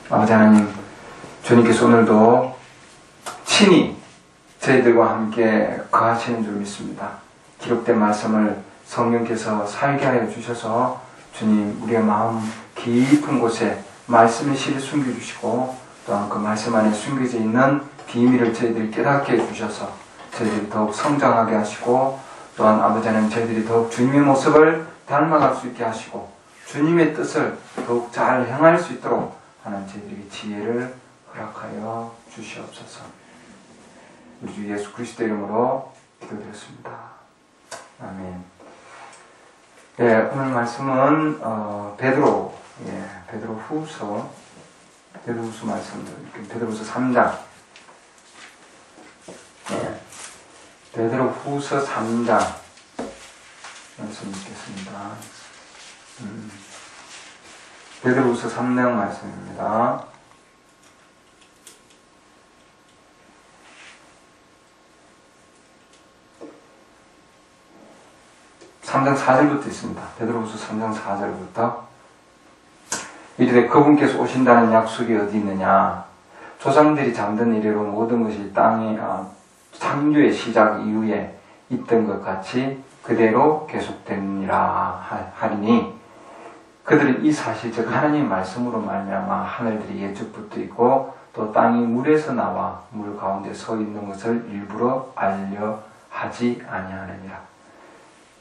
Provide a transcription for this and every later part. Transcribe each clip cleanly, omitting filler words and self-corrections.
아버지 하나님, 주님께서 오늘도 친히 저희들과 함께 거하시는 줄 믿습니다. 기록된 말씀을 성령께서 살게 하여 주셔서 주님, 우리의 마음 깊은 곳에 말씀의 실을 숨겨주시고 또한 그 말씀 안에 숨겨져 있는 비밀을 저희들이 깨닫게 해주셔서 저희들이 더욱 성장하게 하시고 또한 아버지 하나님, 저희들이 더욱 주님의 모습을 닮아갈 수 있게 하시고 주님의 뜻을 더욱 잘 행할 수 있도록 하나님 저희들에게 지혜를 허락하여 주시옵소서. 우리 주 예수 그리스도 이름으로 기도드렸습니다. 아멘. 네, 오늘 말씀은 베드로후서 말씀을 베드로후서 3장. 네, 베드로후서 3장 말씀 읽겠습니다. 베드로후서 3장 말씀입니다. 3장 4절부터 있습니다. 베드로후서 3장 4절부터 이르되 그분께서 오신다는 약속이 어디 있느냐? 조상들이 잠든 이래로 모든 것이 땅의 창조의 시작 이후에 있던 것 같이 그대로 계속되니라 하리니 그들은 이 사실 즉 하나님의 말씀으로 말미암아 하늘들이 예측부터 있고 또 땅이 물에서 나와 물 가운데 서 있는 것을 일부러 알려 하지 아니하느니라.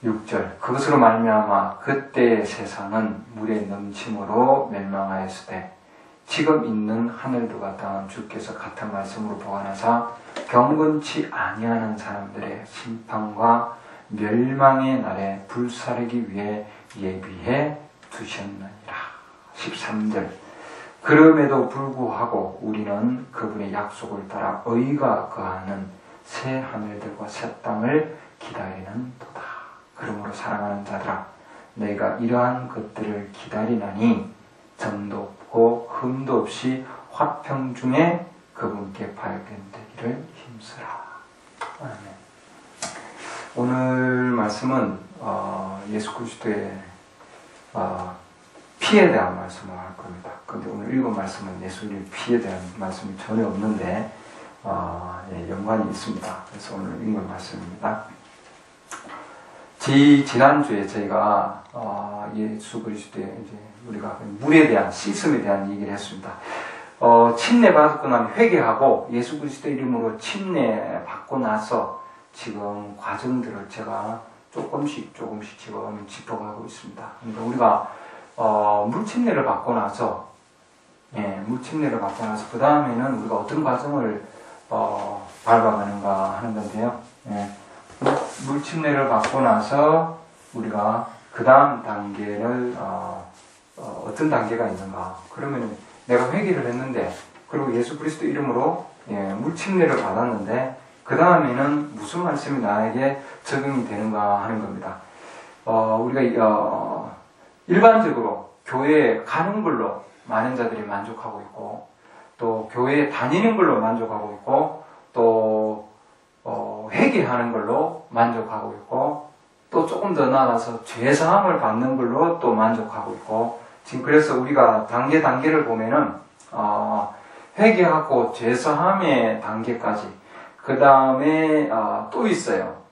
6절 그것으로 말미암아 그때의 세상은 물의 넘침으로 멸망하였으되 지금 있는 하늘들과 땅은 주께서 같은 말씀으로 보관하사 경건치 아니하는 사람들의 심판과 멸망의 날에 불사르기 위해 예비해 두셨느니라. 13절 그럼에도 불구하고 우리는 그분의 약속을 따라 의가 거하는 새 하늘들과 새 땅을 기다리는 도다. 그러므로 사랑하는 자들아 너희가 이러한 것들을 기다리나니 점도 없고 흠도 없이 화평 중에 그분께 발견되기를 힘쓰라. 아멘. 오늘 말씀은 예수 그리스도의 피에 대한 말씀을 할 겁니다. 그런데 오늘 읽은 말씀은 예수의 피에 대한 말씀이 전혀 없는데 연관이 있습니다. 그래서 오늘 읽은 말씀입니다. 지난주에 저희가 예수 그리스도의 이제 우리가 물에 대한 씻음에 대한 얘기를 했습니다. 침례 받고 나면 회개하고 예수 그리스도 이름으로 침례 받고 나서 지금 과정들을 제가 조금씩 지금 짚어가고 있습니다. 그러니까 우리가 물 침례를 받고 나서 그 다음에는 우리가 어떤 과정을 밟아가는가 하는 건데요. 물 침례를 받고 나서 우리가 그 다음 단계를 어떤 단계가 있는가? 그러면 내가 회개를 했는데 그리고 예수 그리스도 이름으로 물 침례를 받았는데 그 다음에는 무슨 말씀이 나에게 적용이 되는가 하는 겁니다. 우리가 일반적으로 교회에 가는 걸로 많은 자들이 만족하고 있고 또 교회에 다니는 걸로 만족하고 있고 또 회개하는 걸로 만족하고 있고 또 조금 더 나아가서 죄사함을 받는 걸로 또 만족하고 있고 지금 그래서 우리가 단계를 보면은 회개하고 죄사함의 단계까지 그 다음에 또 있어요.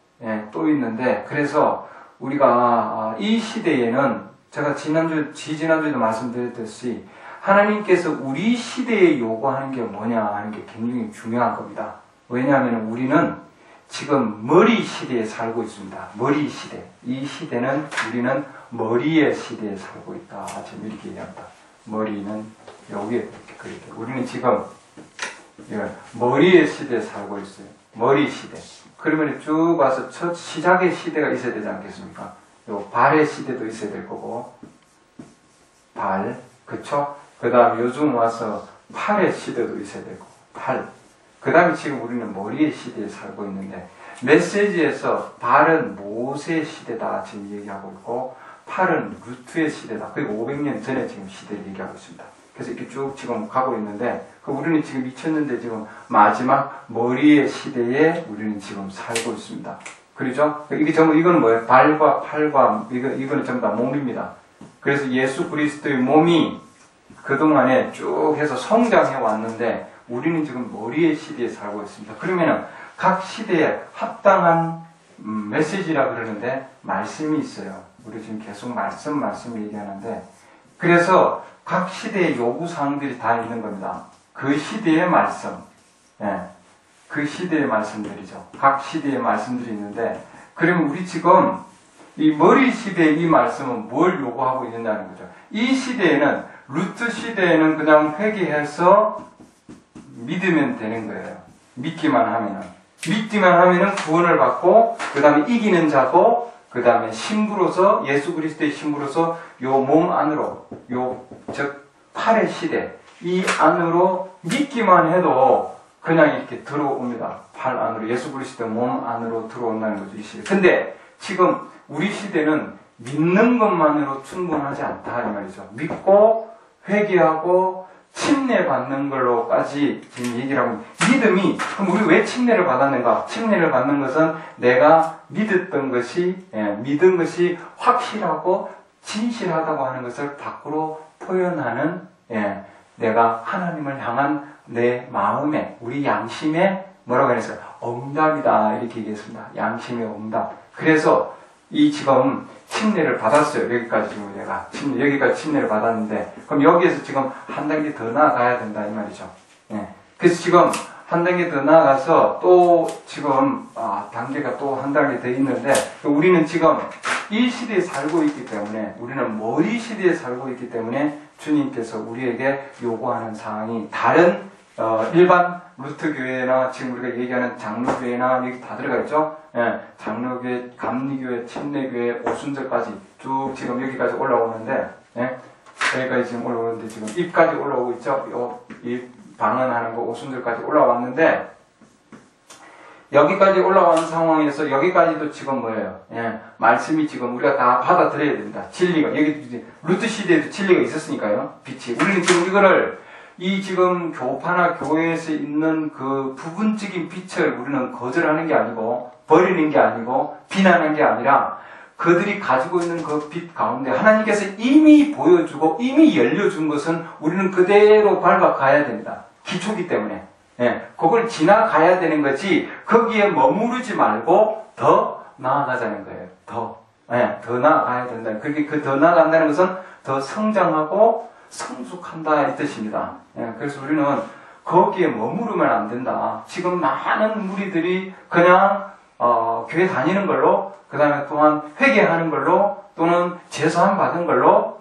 또 있는데 그래서 우리가 이 시대에는 제가 지난주에도 말씀드렸듯이 하나님께서 우리 시대에 요구하는 게 뭐냐 하는 게 굉장히 중요한 겁니다. 왜냐하면 우리는 지금 머리 시대에 살고 있습니다. 머리 시대. 이 시대는 우리는 머리의 시대에 살고 있다. 지금 이렇게 얘기합니다. 머리는 여기에 이렇게 그렇게. 우리는 지금 머리의 시대에 살고 있어요. 머리 시대. 그러면 쭉 와서 첫 시작의 시대가 있어야 되지 않겠습니까? 요 발의 시대도 있어야 될 거고, 발, 그쵸? 그 다음 요즘 와서 팔의 시대도 있어야 되고, 팔. 그 다음에 지금 우리는 머리의 시대에 살고 있는데, 메시지에서 발은 모세의 시대다 지금 얘기하고 있고, 팔은 루트의 시대다. 그리고 500년 전에 지금 시대를 얘기하고 있습니다. 그래서 이렇게 쭉 지금 가고 있는데, 우리는 지금 2000년대 지금 마지막 머리의 시대에 우리는 지금 살고 있습니다. 그렇죠? 이게 전부, 이거는 뭐예요? 발과 팔과, 이거는 전부 다 몸입니다. 그래서 예수 그리스도의 몸이 그동안에 쭉 해서 성장해 왔는데 우리는 지금 머리의 시대에 살고 있습니다. 그러면은 각 시대에 합당한 메시지라 그러는데 말씀이 있어요. 우리 지금 계속 말씀 얘기하는데, 그래서 각 시대의 요구사항들이 다 있는 겁니다. 그 시대의 말씀, 그 시대의 말씀들이죠. 각 시대의 말씀들이 있는데, 그러면 우리 지금 이 머리 시대의 이 말씀은 뭘 요구하고 있느냐는 거죠. 이 시대에는, 루트 시대에는 그냥 회개해서 믿으면 되는 거예요. 믿기만 하면은 구원을 받고, 그 다음에 이기는 자고, 그 다음에 신부로서, 예수 그리스도의 신부로서 요 몸 안으로, 즉 팔의 시대, 이 안으로 믿기만 해도 그냥 이렇게 들어옵니다. 팔 안으로, 예수 그리스도 몸 안으로 들어온다는 거죠, 이 시대. 근데 지금 우리 시대는 믿는 것만으로 충분하지 않다 이 말이죠. 믿고 회개하고 침례 받는 걸로까지 지금 얘기를 하고, 믿음이, 그럼 우리 왜 침례를 받았는가? 침례를 받는 것은 내가 믿은 것이 확실하고 진실하다고 하는 것을 밖으로 표현하는, 내가 하나님을 향한 내 마음에, 우리 양심에 뭐라고 했어요? 응답이다. 이렇게 얘기했습니다. 양심의 응답. 그래서 이 지금 침례를 받았어요. 여기까지 지금 내가 여기까지 침례를 받았는데, 그럼 여기에서 지금 한 단계 더 나아가야 된다 이 말이죠. 그래서 지금 한 단계 더 나아가서 또 지금 단계가 또 한 단계 더 있는데, 우리는 지금 이 시대에 살고 있기 때문에, 우리는 머리 시대에 살고 있기 때문에 주님께서 우리에게 요구하는 사항이 다른 일반 루트 교회나 지금 우리가 얘기하는 장로교회나 여기 다 들어가 있죠. 장로교회, 감리교회, 침례교회, 오순절까지 쭉 지금 여기까지 올라오는데, 여기까지 지금 올라오는데 지금 입까지 올라오고 있죠. 입 방언하는 거 오순절까지 올라왔는데, 여기까지 올라온 상황에서 여기까지도 지금 뭐예요? 말씀이 지금 우리가 다 받아들여야 됩니다. 진리가 여기 루트 시대에도 진리가 있었으니까요. 빛이. 우리는 지금 이거를 이 지금 교파나 교회에서 있는 그 부분적인 빛을 우리는 거절하는 게 아니고 버리는 게 아니고 비난하는 게 아니라 그들이 가지고 있는 그 빛 가운데 하나님께서 이미 보여주고 이미 열려준 것은 우리는 그대로 밟아가야 됩니다. 기초기 때문에. 그걸 지나가야 되는 거지 거기에 머무르지 말고 더 나아가자는 거예요. 더 나아가야 된다. 그렇게 그 더 나아간다는 것은 더 성장하고 성숙한다 이 뜻입니다. 그래서 우리는 거기에 머무르면 안 된다. 지금 많은 무리들이 그냥 교회 다니는 걸로, 그 다음에 또한 회개하는 걸로, 또는 제사함 받은 걸로,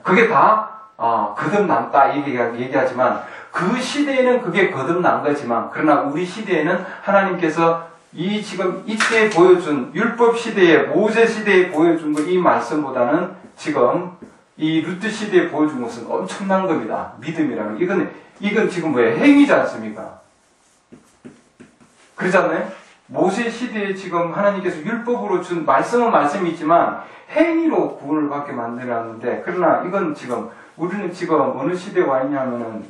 그게 다 거듭남다 얘기하지만, 그 시대에는 그게 거듭난 거지만, 그러나 우리 시대에는 하나님께서 이 지금 이때 보여준 율법 시대에, 모세 시대에 보여준 거 이 말씀보다는 지금 이 루트 시대에 보여준 것은 엄청난 겁니다. 믿음이라는. 이건 지금 뭐예요? 행위지 않습니까? 그렇지 않나요? 모세 시대에 지금 하나님께서 율법으로 준 말씀은 말씀이지만 행위로 구원을 받게 만들었는데, 그러나 이건 지금 우리는 지금 어느 시대에 와 있냐면은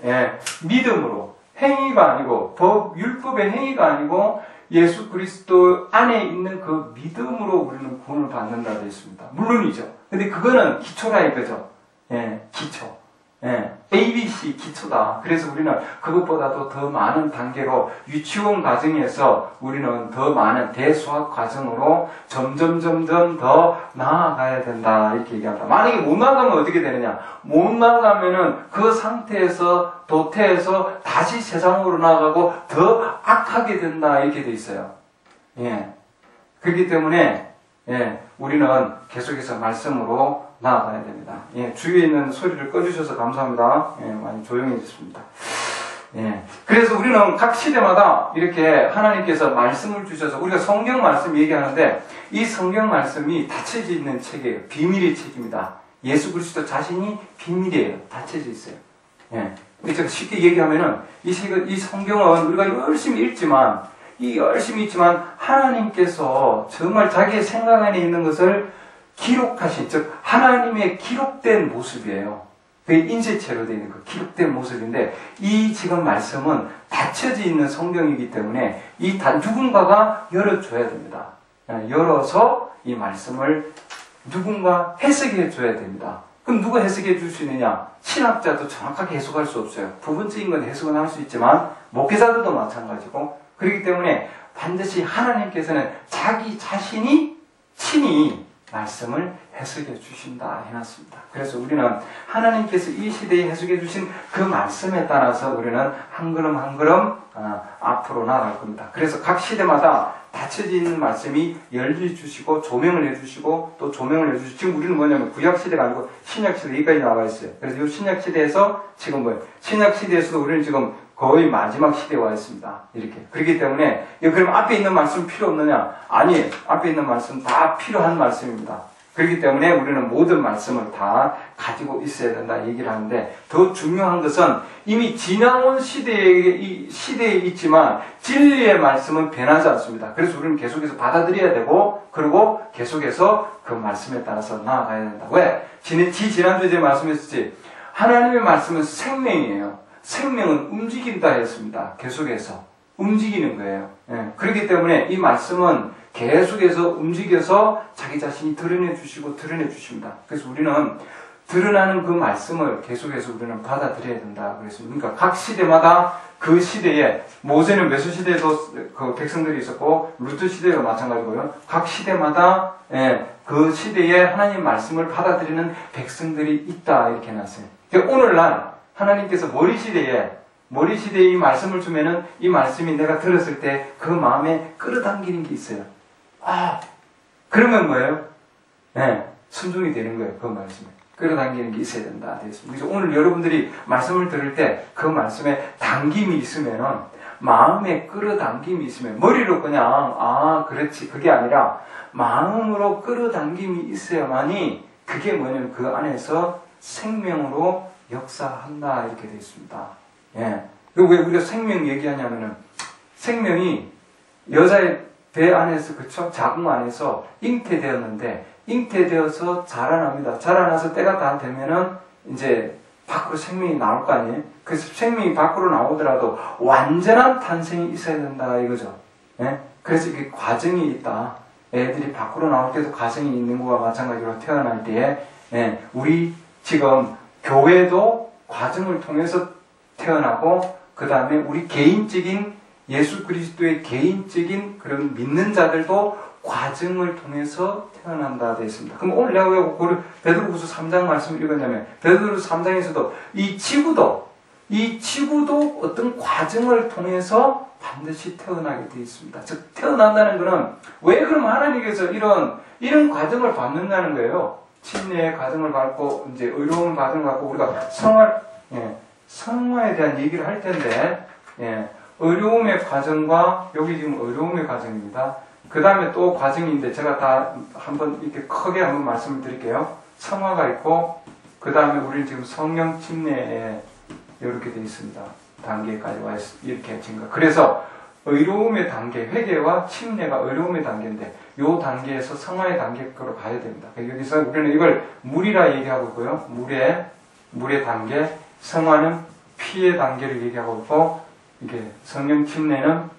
믿음으로, 행위가 아니고 율법의 행위가 아니고 예수 그리스도 안에 있는 그 믿음으로 우리는 구원을 받는다 되어 있습니다. 물론이죠. 근데 그거는 기초라 이거죠. 기초. ABC 기초다. 그래서 우리는 그것보다도 더 많은 단계로 유치원 과정에서 우리는 더 많은 대수학 과정으로 점점 더 나아가야 된다. 이렇게 얘기합니다. 만약에 못 나가면 어떻게 되느냐? 못 나가면은 그 상태에서 도태해서 다시 세상으로 나가고 더 악하게 된다. 이렇게 돼 있어요. 그렇기 때문에 우리는 계속해서 말씀으로 나아가야 됩니다. 주위에 있는 소리를 꺼주셔서 감사합니다. 많이 조용해졌습니다. 그래서 우리는 각 시대마다 이렇게 하나님께서 말씀을 주셔서, 우리가 성경 말씀 얘기하는데 이 성경 말씀이 닫혀져 있는 책이에요. 비밀의 책입니다. 예수 그리스도 자신이 비밀이에요. 닫혀져 있어요. 제가 쉽게 얘기하면은 이 성경은 우리가 열심히 읽지만 하나님께서 정말 자기의 생각 안에 있는 것을 기록하신, 즉 하나님의 기록된 모습이에요. 그게 인쇄체로 되어 있는 그 기록된 모습인데, 이 지금 말씀은 닫혀져 있는 성경이기 때문에 누군가가 열어줘야 됩니다. 열어서 이 말씀을 누군가 해석해 줘야 됩니다. 그럼 누가 해석해 줄 수 있느냐? 신학자도 정확하게 해석할 수 없어요. 부분적인 건 해석은 할 수 있지만 목회자들도 마찬가지고, 그렇기 때문에 반드시 하나님께서는 자기 자신이 친히 말씀을 해석해 주신다 해놨습니다. 그래서 우리는 하나님께서 이 시대에 해석해 주신 그 말씀에 따라서 우리는 한 걸음 한 걸음 앞으로 나아갈 겁니다. 그래서 각 시대마다 닫혀진 말씀이 열려주시고 조명을 해주시고 또 조명을 해주시고, 지금 우리는 뭐냐면 구약시대가 아니고 신약시대 여기까지 나와 있어요. 그래서 이 신약시대에서 지금 뭐예요? 신약시대에서도 우리는 지금 거의 마지막 시대에 와 있습니다. 이렇게. 그렇기 때문에, 그럼 앞에 있는 말씀 필요 없느냐? 아니에요. 앞에 있는 말씀 다 필요한 말씀입니다. 그렇기 때문에 우리는 모든 말씀을 다 가지고 있어야 된다 얘기를 하는데, 더 중요한 것은 이미 지나온 시대에 있지만 진리의 말씀은 변하지 않습니다. 그래서 우리는 계속해서 받아들여야 되고, 그리고 계속해서 그 말씀에 따라서 나아가야 된다. 왜? 지난주에 말씀했었지. 하나님의 말씀은 생명이에요. 생명은 움직인다 했습니다. 계속해서 움직이는 거예요. 예. 그렇기 때문에 이 말씀은 계속해서 움직여서 자기 자신이 드러내 주십니다. 그래서 우리는 드러나는 그 말씀을 계속해서 우리는 받아들여야 된다 그랬습니다. 그러니까 각 시대마다 그 시대에, 모세는 메소 시대에도 그 백성들이 있었고 루트 시대도 마찬가지고요. 각 시대마다 그 시대에 하나님 말씀을 받아들이는 백성들이 있다 이렇게 해놨어요. 그러니까 오늘날 하나님께서 머리 시대에 이 말씀을 주면은 이 말씀이 내가 들었을 때 그 마음에 끌어당기는 게 있어요. 그러면 뭐예요? 순종이 되는 거예요. 그 말씀에. 끌어당기는 게 있어야 된다. 그래서 오늘 여러분들이 말씀을 들을 때 그 말씀에 당김이 있으면은, 마음에 끌어당김이 있으면, 머리로 그냥, 그렇지. 그게 아니라, 마음으로 끌어당김이 있어야만이, 그게 뭐냐면 그 안에서 생명으로 역사한다 이렇게 되어 있습니다. 그리고 왜 우리가 생명 얘기하냐면은, 생명이 여자의 배 안에서, 그쵸? 자궁 안에서 잉태되었는데, 잉태되어서 자라납니다. 자라나서 때가 다 되면은 이제 밖으로 생명이 나올 거 아니에요? 그래서 생명이 밖으로 나오더라도 완전한 탄생이 있어야 된다 이거죠. 그래서 이게 과정이 있다. 애들이 밖으로 나올 때도 과정이 있는 거와 마찬가지로 태어날 때에, 우리 지금 교회도 과정을 통해서 태어나고, 그 다음에 우리 개인적인 예수 그리스도의 개인적인 그런 믿는 자들도 과정을 통해서 태어난다 되어 있습니다. 그럼 오늘 내가 왜 베드로후서 3장 말씀을 읽었냐면, 베드로후서 3장에서도 이 지구도 어떤 과정을 통해서 반드시 태어나게 되어 있습니다. 즉 태어난다는 것은, 왜 그럼 하나님께서 이런 과정을 밟는다는 거예요? 침례의 과정을 밟고 이제 의로운 과정을 밟고 우리가 성화에 대한 얘기를 할 텐데, 어려움의 과정과, 여기 지금 어려움의 과정입니다. 그 다음에 또 과정인데 제가 다 한번 이렇게 크게 한번 말씀을 드릴게요. 성화가 있고, 그 다음에 우리는 지금 성령 침례에 이렇게 되어 있습니다. 단계까지 와 이렇게 증가. 그래서 의로움의 단계, 회개와 침례가 의로움의 단계인데, 요 단계에서 성화의 단계로 가야 됩니다. 여기서 우리는 이걸 물이라 얘기하고 있고요. 물의 단계, 성화는 피의 단계를 얘기하고 있고, 이게 성령 침례는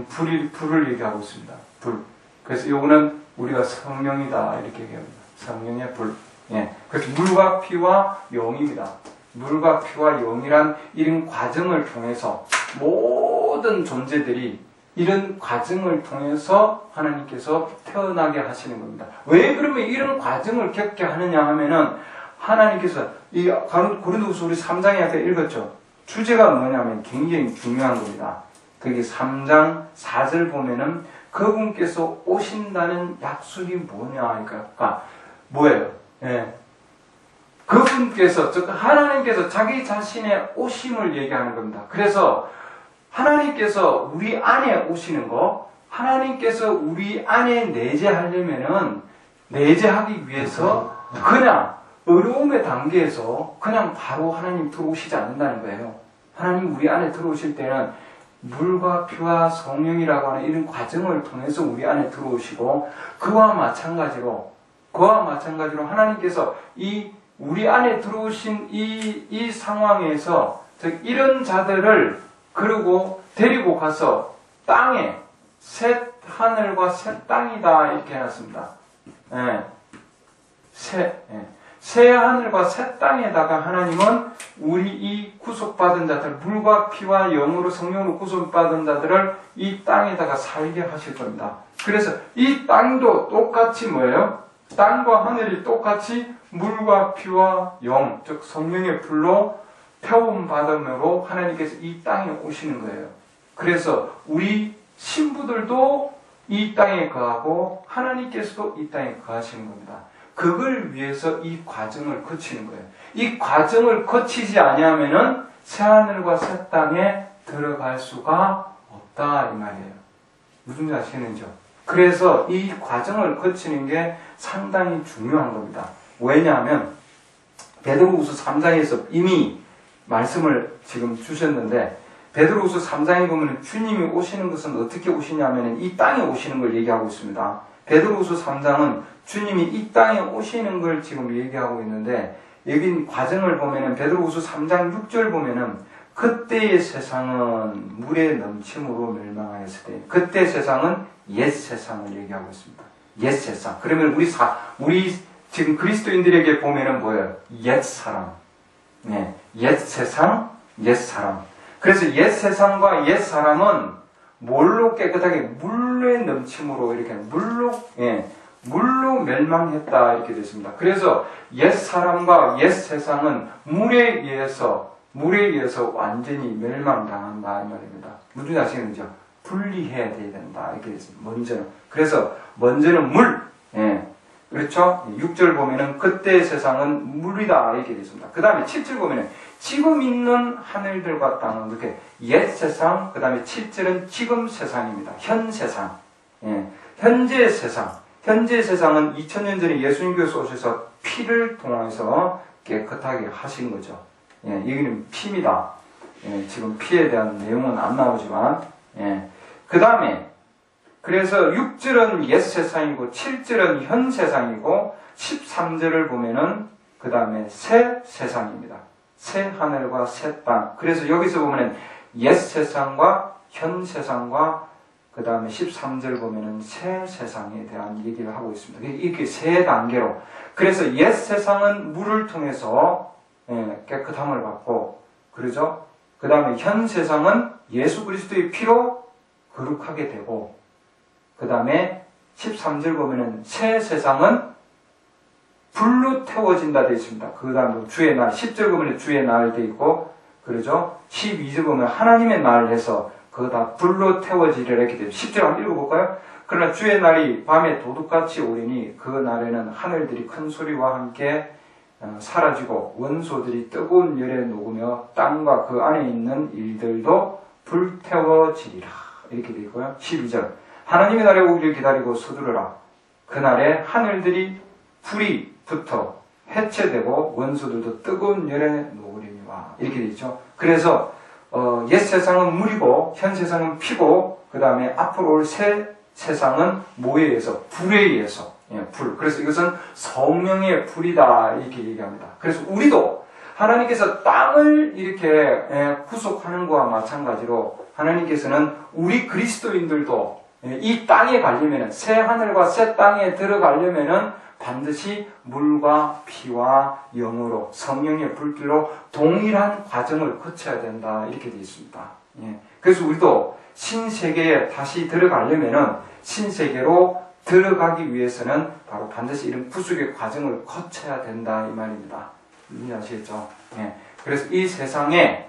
불을 얘기하고 있습니다. 불. 그래서 요거는 우리가 성령이다 이렇게 얘기합니다. 성령의 불. 그래서 물과 피와 영입니다. 물과 피와 영이란 이런 과정을 통해서 모든 존재들이 이런 과정을 통해서 하나님께서 태어나게 하시는 겁니다. 왜 그러면 이런 과정을 겪게 하느냐 하면은, 하나님께서 이 고린도후서 우리 3장에 아까 읽었죠. 주제가 뭐냐면 굉장히 중요한 겁니다. 거기 3장 4절 보면은 그분께서 오신다는 약속이 뭐냐, 그러니까 뭐예요? 그분께서, 즉 하나님께서 자기 자신의 오심을 얘기하는 겁니다. 그래서 하나님께서 우리 안에 오시는 거, 하나님께서 우리 안에 내재하려면은, 내재하기 위해서 그냥 어려움의 단계에서 그냥 바로 하나님 들어오시지 않는다는 거예요. 하나님 우리 안에 들어오실 때는 물과 피와 성령이라고 하는 이런 과정을 통해서 우리 안에 들어오시고, 그와 마찬가지로 하나님께서 우리 안에 들어오신 이 상황에서, 즉 이런 자들을 그리고 데리고 가서 땅에, 새 하늘과 새 땅이다 이렇게 해놨습니다. 새 하늘과 새 땅에다가 하나님은 우리 이 구속받은 자들, 물과 피와 영으로 성령으로 구속받은 자들을 이 땅에다가 살게 하실 겁니다. 그래서 이 땅도 똑같이 뭐예요? 땅과 하늘이 똑같이 물과 피와 영, 즉 성령의 불로 태움받음으로 하나님께서 이 땅에 오시는 거예요. 그래서 우리 신부들도 이 땅에 거하고 하나님께서도 이 땅에 거하시는 겁니다. 그걸 위해서 이 과정을 거치는 거예요. 이 과정을 거치지 아니하면은 새하늘과 새 땅에 들어갈 수가 없다 이 말이에요. 무슨 말 아시겠는지요? 그래서 이 과정을 거치는 게 상당히 중요한 겁니다. 왜냐하면 베드로후서 3장에서 이미 말씀을 지금 주셨는데 베드로후서 3장에 보면 주님이 오시는 것은 어떻게 오시냐면 이 땅에 오시는 걸 얘기하고 있습니다. 베드로후서 3장은 주님이 이 땅에 오시는 걸 지금 얘기하고 있는데 여기 과정을 보면은 베드로후서 3장 6절 보면은 그때의 세상은 물의 넘침으로 멸망하였을 때 그때 세상은 옛 세상을 얘기하고 있습니다. 옛 세상. 그러면 우리 지금 그리스도인들에게 보면은 뭐예요? 옛 사람. 네. 옛 세상, 옛 사람. 그래서 옛 세상과 옛 사람은 뭘로 깨끗하게 물의 넘침으로 이렇게 물로 멸망했다 이렇게 됐습니다. 그래서 옛 사람과 옛 세상은 물에 의해서 완전히 멸망당한다 이 말입니다. 무슨 아시겠는지요? 분리해야 된다 이렇게 됐습니다. 먼저는. 그래서 먼저는 물. 그렇죠? 6절 보면은 그때 세상은 물이다 이렇게 됐습니다. 그 다음에 7절 보면은 지금 있는 하늘들과 땅은 이렇게 옛 세상, 그 다음에 7절은 지금 세상입니다. 현 세상. 현재 세상. 현재 세상은 2000년 전에 예수님께서 오셔서 피를 통해서 깨끗하게 하신 거죠. 여기는 피입니다. 지금 피에 대한 내용은 안 나오지만, 그 다음에 그래서 6절은 옛 세상이고 7절은 현 세상이고 13절을 보면은 그 다음에 새 세상입니다. 새 하늘과 새 땅. 그래서 여기서 보면은 옛 세상과 현 세상과 그 다음에 13절 보면은 새 세상에 대한 얘기를 하고 있습니다. 이렇게 세 단계로. 그래서 옛 세상은 물을 통해서 깨끗함을 받고, 그러죠? 그 다음에 현 세상은 예수 그리스도의 피로 거룩하게 되고, 그 다음에 13절 보면은 새 세상은 불로 태워진다 되어 있습니다. 그 다음에 주의 날, 10절 보면 주의 날 되어 있고, 그러죠? 12절 보면 하나님의 날 해서 그거 다 불로 태워지리라 이렇게 돼요. 10절 한번 읽어볼까요? 그러나 주의 날이 밤에 도둑같이 오리니 그 날에는 하늘들이 큰 소리와 함께 사라지고 원소들이 뜨거운 열에 녹으며 땅과 그 안에 있는 일들도 불태워지리라 이렇게 되어 있고요. 12절 하나님의 날에 오기를 기다리고 서두르라. 그날에 하늘들이 불이 붙어 해체되고 원소들도 뜨거운 열에 녹으리니와 이렇게 되어 있죠. 그래서 옛 세상은 물이고 현 세상은 피고 그 다음에 앞으로 올 새 세상은 뭐에 의해서? 불에 의해서. 불. 그래서 이것은 성령의 불이다 이렇게 얘기합니다. 그래서 우리도 하나님께서 땅을 이렇게 구속하는 것과 마찬가지로 하나님께서는 우리 그리스도인들도 이 땅에 가려면은 새 하늘과 새 땅에 들어가려면은 반드시 물과 피와 영으로 성령의 불길로 동일한 과정을 거쳐야 된다 이렇게 되어 있습니다. 그래서 우리도 신세계에 다시 들어가려면은 신세계로 들어가기 위해서는 바로 반드시 이런 구속의 과정을 거쳐야 된다 이 말입니다. 이해하시겠죠? 그래서 이 세상에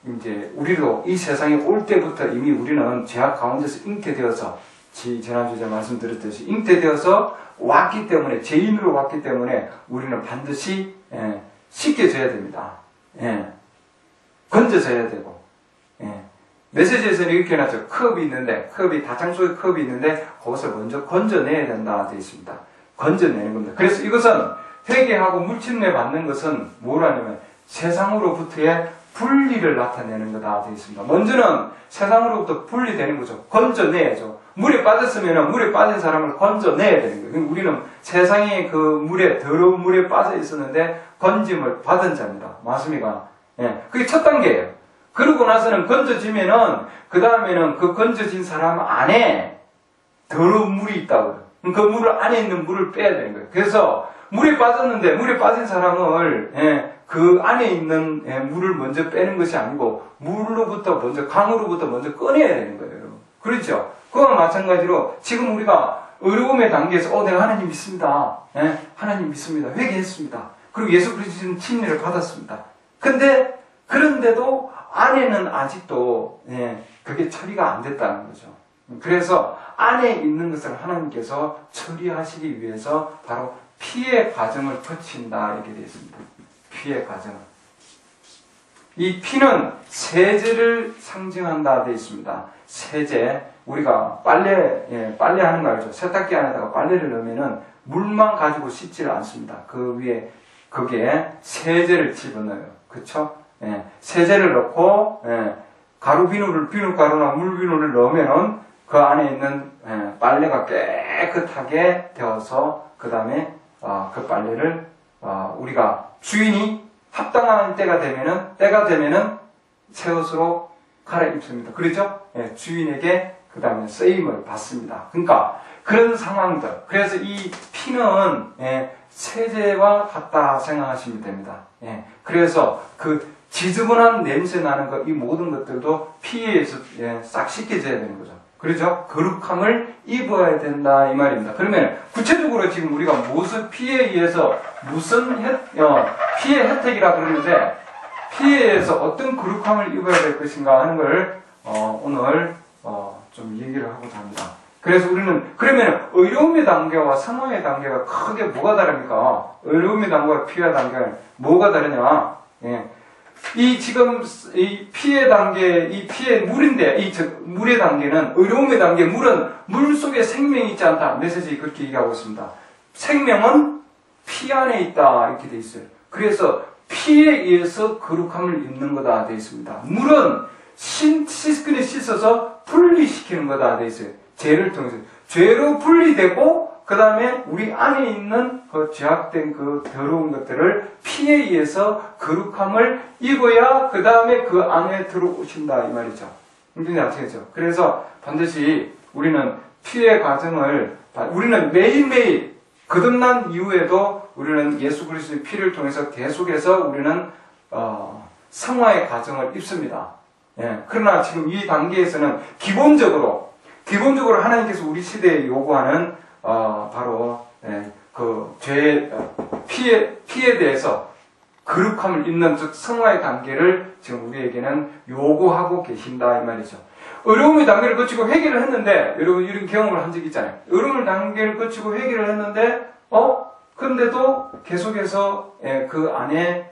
이제 우리도 이 세상에 올 때부터 이미 우리는 죄악 가운데서 잉태되어서 지난주에 제가 말씀드렸듯이 잉태되어서 왔기 때문에 죄인으로 왔기 때문에 우리는 반드시 씻겨져야 됩니다. 건져져야 되고 메시지에서는 이렇게 해놨죠. 컵이 있는데 다창속에 컵이 있는데 그것을 먼저 건져내야 된다 되어 있습니다. 건져내는 겁니다. 그래서 이것은 회개하고 물침내 받는 것은 뭐라냐면 세상으로부터의 분리를 나타내는 거다 되어 있습니다. 먼저는 세상으로부터 분리되는 거죠. 건져내야죠. 물에 빠졌으면 물에 빠진 사람을 건져내야 되는 거예요. 우리는 세상의 그 물에, 더러운 물에 빠져 있었는데 건짐을 받은 자입니다. 맞습니까? 그게 첫 단계예요. 그러고 나서는 건져지면은, 그 다음에는 그 건져진 사람 안에 더러운 물이 있다고요. 그 물 안에 있는 물을 빼야 되는 거예요. 그래서 물에 빠졌는데 물에 빠진 사람을 그 안에 있는 물을 먼저 빼는 것이 아니고 물로부터 먼저 강으로부터 먼저 꺼내야 되는 거예요. 여러분. 그렇죠? 그와 마찬가지로 지금 우리가 어려움의 단계에서 내가 하나님 믿습니다. 하나님 믿습니다. 회개했습니다. 그리고 예수 그리스도의 침례를 받았습니다. 근데 그런데도 안에는 아직도 그게 처리가 안 됐다는 거죠. 그래서 안에 있는 것을 하나님께서 처리하시기 위해서 바로 피의 과정을 거친다 이렇게 되어 있습니다. 피의 과정을. 이 피는 세제를 상징한다 되어 있습니다. 세제. 우리가 빨래하는 거 알죠? 세탁기 안에다가 빨래를 넣으면은 물만 가지고 씻지를 않습니다. 그 위에 거기에 세제를 집어넣어요. 그쵸? 세제를 넣고 비누가루나 물비누를 넣으면은 그 안에 있는 빨래가 깨끗하게 되어서 그 다음에 그 빨래를 우리가 주인이 합당한 때가 되면은 새 옷으로 갈아입습니다. 그렇죠? 주인에게 그 다음에 쓰임을 받습니다. 그러니까 그런 상황들. 그래서 이 피는 세제와 같다 생각하시면 됩니다. 그래서 그 지저분한 냄새 나는 것, 이 모든 것들도 피에 의해서 싹 씻겨져야 되는 거죠. 그렇죠? 거룩함을 입어야 된다 이 말입니다. 그러면 구체적으로 지금 우리가 무슨 피에 의해서 무슨 피의 혜택이라 그러는데 피에 의해서 어떤 거룩함을 입어야 될 것인가 하는 걸 오늘 좀 얘기를 하고자 합니다. 그래서 우리는 그러면 의로움의 단계와 상황의 단계가 크게 뭐가 다릅니까? 의로움의 단계와 피의 단계가 뭐가 다르냐? 이 지금 이 피의 단계, 이 피의 물인데 이 물의 단계는 의로움의 단계, 물은 물 속에 생명이 있지 않다. 메시지 그렇게 얘기하고 있습니다. 생명은 피 안에 있다 이렇게 돼 있어요. 그래서 피에 의해서 거룩함을 입는 거다 돼 있습니다. 물은 씻기는 씻어서 분리시키는 거다 돼 있어요. 죄를 통해서 죄로 분리되고 그 다음에 우리 안에 있는 그 죄악된 그 더러운 것들을 피에 의해서 거룩함을 입어야 그 다음에 그 안에 들어오신다 이 말이죠. 굉장히 아시겠죠? 그래서 반드시 우리는 피의 과정을 우리는 매일매일 거듭난 이후에도 우리는 예수 그리스도의 피를 통해서 계속해서 우리는 성화의 과정을 입습니다. 그러나 지금 이 단계에서는 기본적으로 하나님께서 우리 시대에 요구하는 바로 그 피에 대해서 거룩함을 입는 즉 성화의 단계를 지금 우리에게는 요구하고 계신다 이 말이죠. 어려움의 단계를 거치고 회개를 했는데 여러분 이런 경험을 한 적이 있잖아요. 어려움의 단계를 거치고 회개를 했는데 근데도 계속해서 그 안에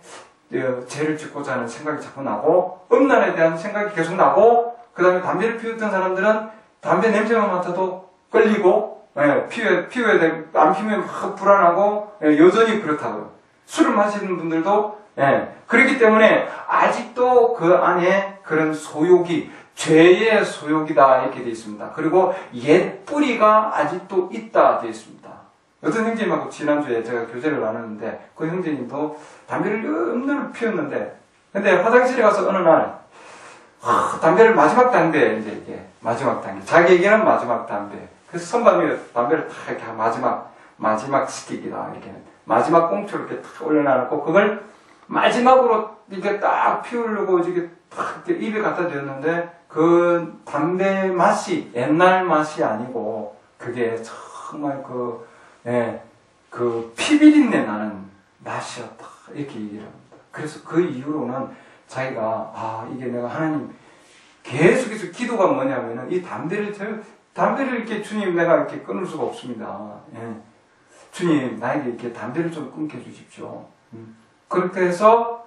죄를 짓고자 하는 생각이 자꾸 나고 음란에 대한 생각이 계속 나고 그 다음에 담배를 피웠던 사람들은 담배 냄새만 맡아도 끌리고 피워야 돼. 안 피우면 막 불안하고 여전히 그렇다고요. 술을 마시는 분들도 그렇기 때문에 아직도 그 안에 그런 소욕이 죄의 소욕이다 이렇게 되어 있습니다. 그리고 옛 뿌리가 아직도 있다 되어 있습니다. 어떤 형제님하고 지난주에 제가 교제를 나눴는데 그 형제님도 담배를 음란을 피웠는데 근데 화장실에 가서 어느 날 담배를 마지막 단계 이제 이게 마지막 단계 자기에게는 마지막 담배 그래서 선반 위에 담배를 탁 이렇게 마지막 시키기다 이렇게 마지막 꽁초를 이렇게 탁 올려놔놓고 그걸 마지막으로 이렇게 딱 피우려고 이렇게 탁 이렇게 입에 갖다 대었는데 그 담배 맛이 옛날 맛이 아니고 그게 정말 그 피비린내 나는 맛이었다 이렇게 얘기를 합니다. 그래서 그 이후로는 자기가 이게 내가 하나님 계속해서 기도가 뭐냐면은 이 담배를 이렇게 주님 내가 이렇게 끊을 수가 없습니다. 주님 나에게 이렇게 담배를 좀 끊게 주십시오. 그렇게 해서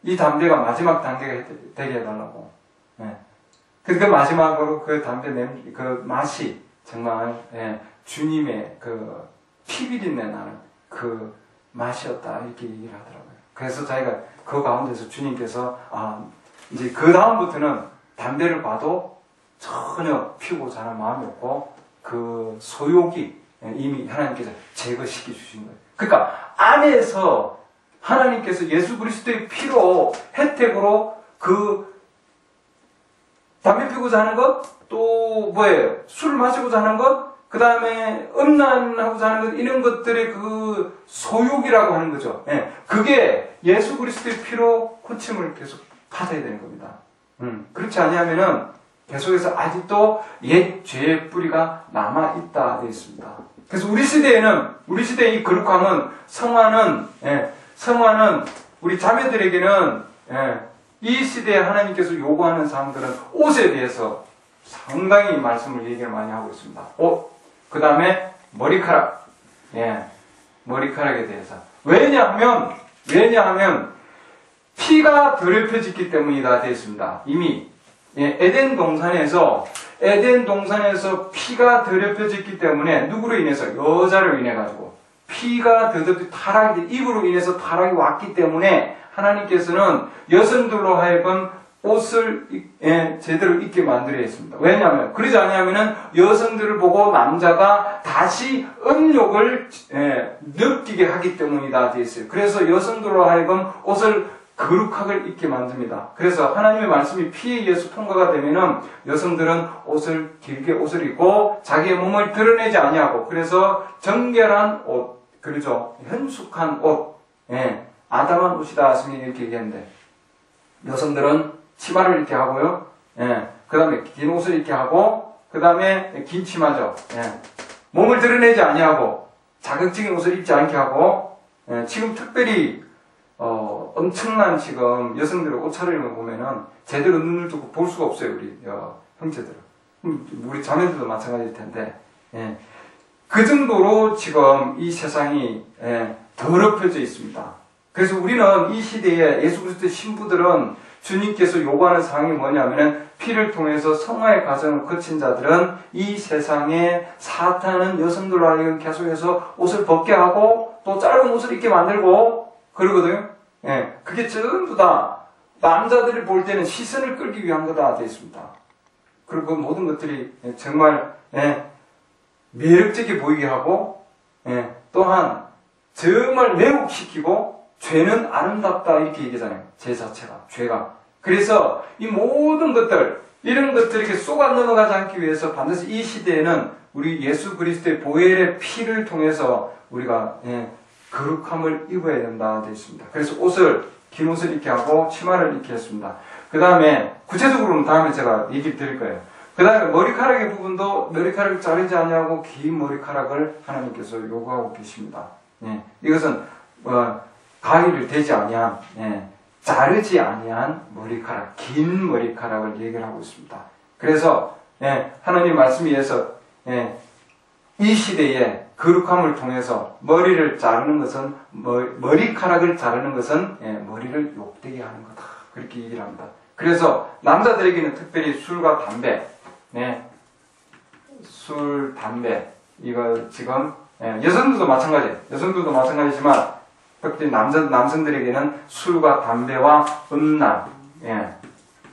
이 담배가 마지막 단계가 되게 해달라고. 그 마지막으로 그 담배 그 맛이 정말 주님의 그 피비린내 나는 그 맛이었다 이렇게 얘기를 하더라고요. 그래서 자기가 그 가운데서 주님께서 이제 그 다음부터는 담배를 봐도 전혀 피우고자 하는 마음이 없고 그 소욕이 이미 하나님께서 제거시켜 주신 거예요. 그러니까 안에서 하나님께서 예수 그리스도의 피로 혜택으로 그 담배 피우고자 하는 것 또 뭐예요? 술 마시고자 하는 것 그 다음에 음란하고자 하는 것, 이런 것들의 그 소욕이라고 하는 거죠. 예, 그게 예수 그리스도의 피로 고침을 계속 받아야 되는 겁니다. 그렇지 않으면은 계속해서 아직도 옛 죄의 뿌리가 남아있다 되어 있습니다. 그래서 우리 시대의 이 거룩함은 성화는 우리 자매들에게는 이 시대에 하나님께서 요구하는 사람들은 옷에 대해서 상당히 말씀을 얘기를 많이 하고 있습니다. 옷, 그 다음에 머리카락, 머리카락에 대해서. 왜냐하면 피가 더럽혀졌기 때문이다 되어 있습니다. 이미 에덴 동산에서 피가 더럽혀졌기 때문에 누구로 인해서? 여자로 인해 가지고 피가 더럽혀 타락이, 입으로 인해서 타락이 왔기 때문에 하나님께서는 여성들로 하여금 옷을 제대로 입게 만들어야 했습니다. 왜냐하면 그러지 않으면 여성들을 보고 남자가 다시 음욕을 느끼게 하기 때문이다 되어 있어요. 그래서 여성들로 하여금 옷을 거룩하게 입게 만듭니다. 그래서 하나님의 말씀이 피에 의해서 통과가 되면은 여성들은 길게 옷을 입고 자기의 몸을 드러내지 아니하고, 그래서 정결한 옷, 그러죠, 현숙한 옷, 아담한 옷이다 성경이 이렇게 얘기했는데, 여성들은 치마를 입게 하고요, 그 다음에 긴 옷을 입게 하고, 그 다음에 긴 치마죠, 몸을 드러내지 아니하고 자극적인 옷을 입지 않게 하고, 지금 특별히 엄청난 지금 여성들의 옷 차림을 보면은 제대로 눈을 뜨고 볼 수가 없어요, 우리 형제들은. 우리 자매들도 마찬가지일 텐데, 그 정도로 지금 이 세상이 더럽혀져 있습니다. 그래서 우리는 이 시대에 예수 그리스도의 신부들은 주님께서 요구하는 사항이 뭐냐면은 피를 통해서 성화의 과정을 거친 자들은 이 세상에 사탄은 여성들로 하여금 계속해서 옷을 벗게 하고 또 짧은 옷을 입게 만들고 그러거든요. 그게 전부 다 남자들이 볼 때는 시선을 끌기 위한 거다 되어 있습니다. 그리고 그 모든 것들이 정말 매력적이 보이게 하고, 또한 정말 매혹시키고, 죄는 아름답다 이렇게 얘기하잖아요. 죄 자체가, 죄가. 그래서 이 모든 것들, 이런 것들에게 쏘가 넘어가지 않기 위해서 반드시 이 시대에는 우리 예수 그리스도의 보혈의 피를 통해서 우리가 거룩함을 입어야 된다 되어 있습니다. 그래서 긴 옷을 입게 하고 치마를 입게 했습니다. 그 다음에 구체적으로는 다음에 제가 얘기를 드릴 거예요. 그 다음에 머리카락의 부분도 머리카락을 자르지 아니하고 긴 머리카락을 하나님께서 요구하고 계십니다. 이것은 가위를 대지 아니한, 자르지 아니한 머리카락, 긴 머리카락을 얘기를 하고 있습니다. 그래서 하나님 말씀에 의해서 이 시대에 거룩함을 통해서 머리를 자르는 것은, 머리카락을 자르는 것은 머리를 욕되게 하는 거다, 그렇게 얘기를 합니다. 그래서 남자들에게는 특별히 술과 담배, 술, 담배, 이거 지금 여성들도 마찬가지지만 특별히 남성들에게는 술과 담배와 음란,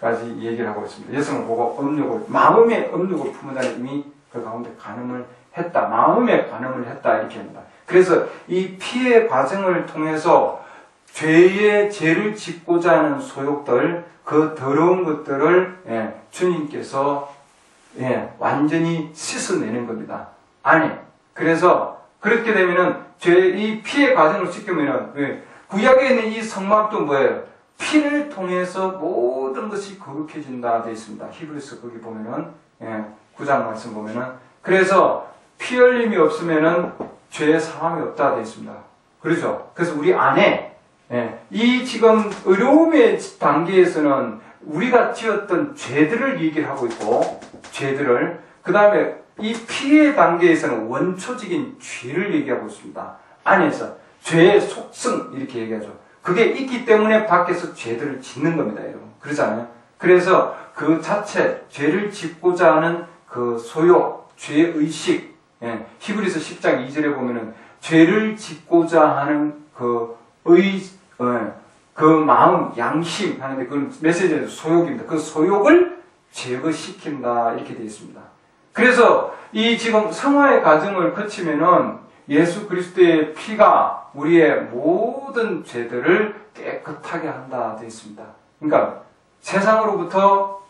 까지 얘기를 하고 있습니다. 여성을 보고 마음의 음욕을 품은 자는 이미 그 가운데 간음을 했다, 마음의 간음을 했다, 이렇게 합니다. 그래서 이 피의 과정을 통해서 죄를 짓고자 하는 소욕들, 그 더러운 것들을 주님께서 완전히 씻어내는 겁니다. 그래서 그렇게 되면은 이 피의 과정을 지키면은 구약에 있는 이 성막도 뭐예요? 피를 통해서 모든 것이 거룩해진다 되어 있습니다. 히브리서 거기 보면은 9장 말씀 보면은, 그래서 피 흘림이 없으면은 죄의 사함이 없다 되어 있습니다. 그렇죠? 그래서 우리 안에 이 지금 어려움의 단계에서는 우리가 지었던 죄들을 얘기를 하고 있고, 그 다음에 이 피의 단계에서는 원초적인 죄를 얘기하고 있습니다. 안에서 죄의 속성 이렇게 얘기하죠. 그게 있기 때문에 밖에서 죄들을 짓는 겁니다, 여러분. 그렇잖아요. 그래서 그 자체 죄를 짓고자 하는 그 소욕, 죄의식, 히브리서 10장 2절에 보면은 죄를 짓고자 하는 그 마음, 양심 하는데 그 메시지에서 소욕입니다. 그 소욕을 제거시킨다 이렇게 되어 있습니다. 그래서 이 지금 성화의 과정을 거치면은 예수 그리스도의 피가 우리의 모든 죄들을 깨끗하게 한다 되어 있습니다. 그러니까 세상으로부터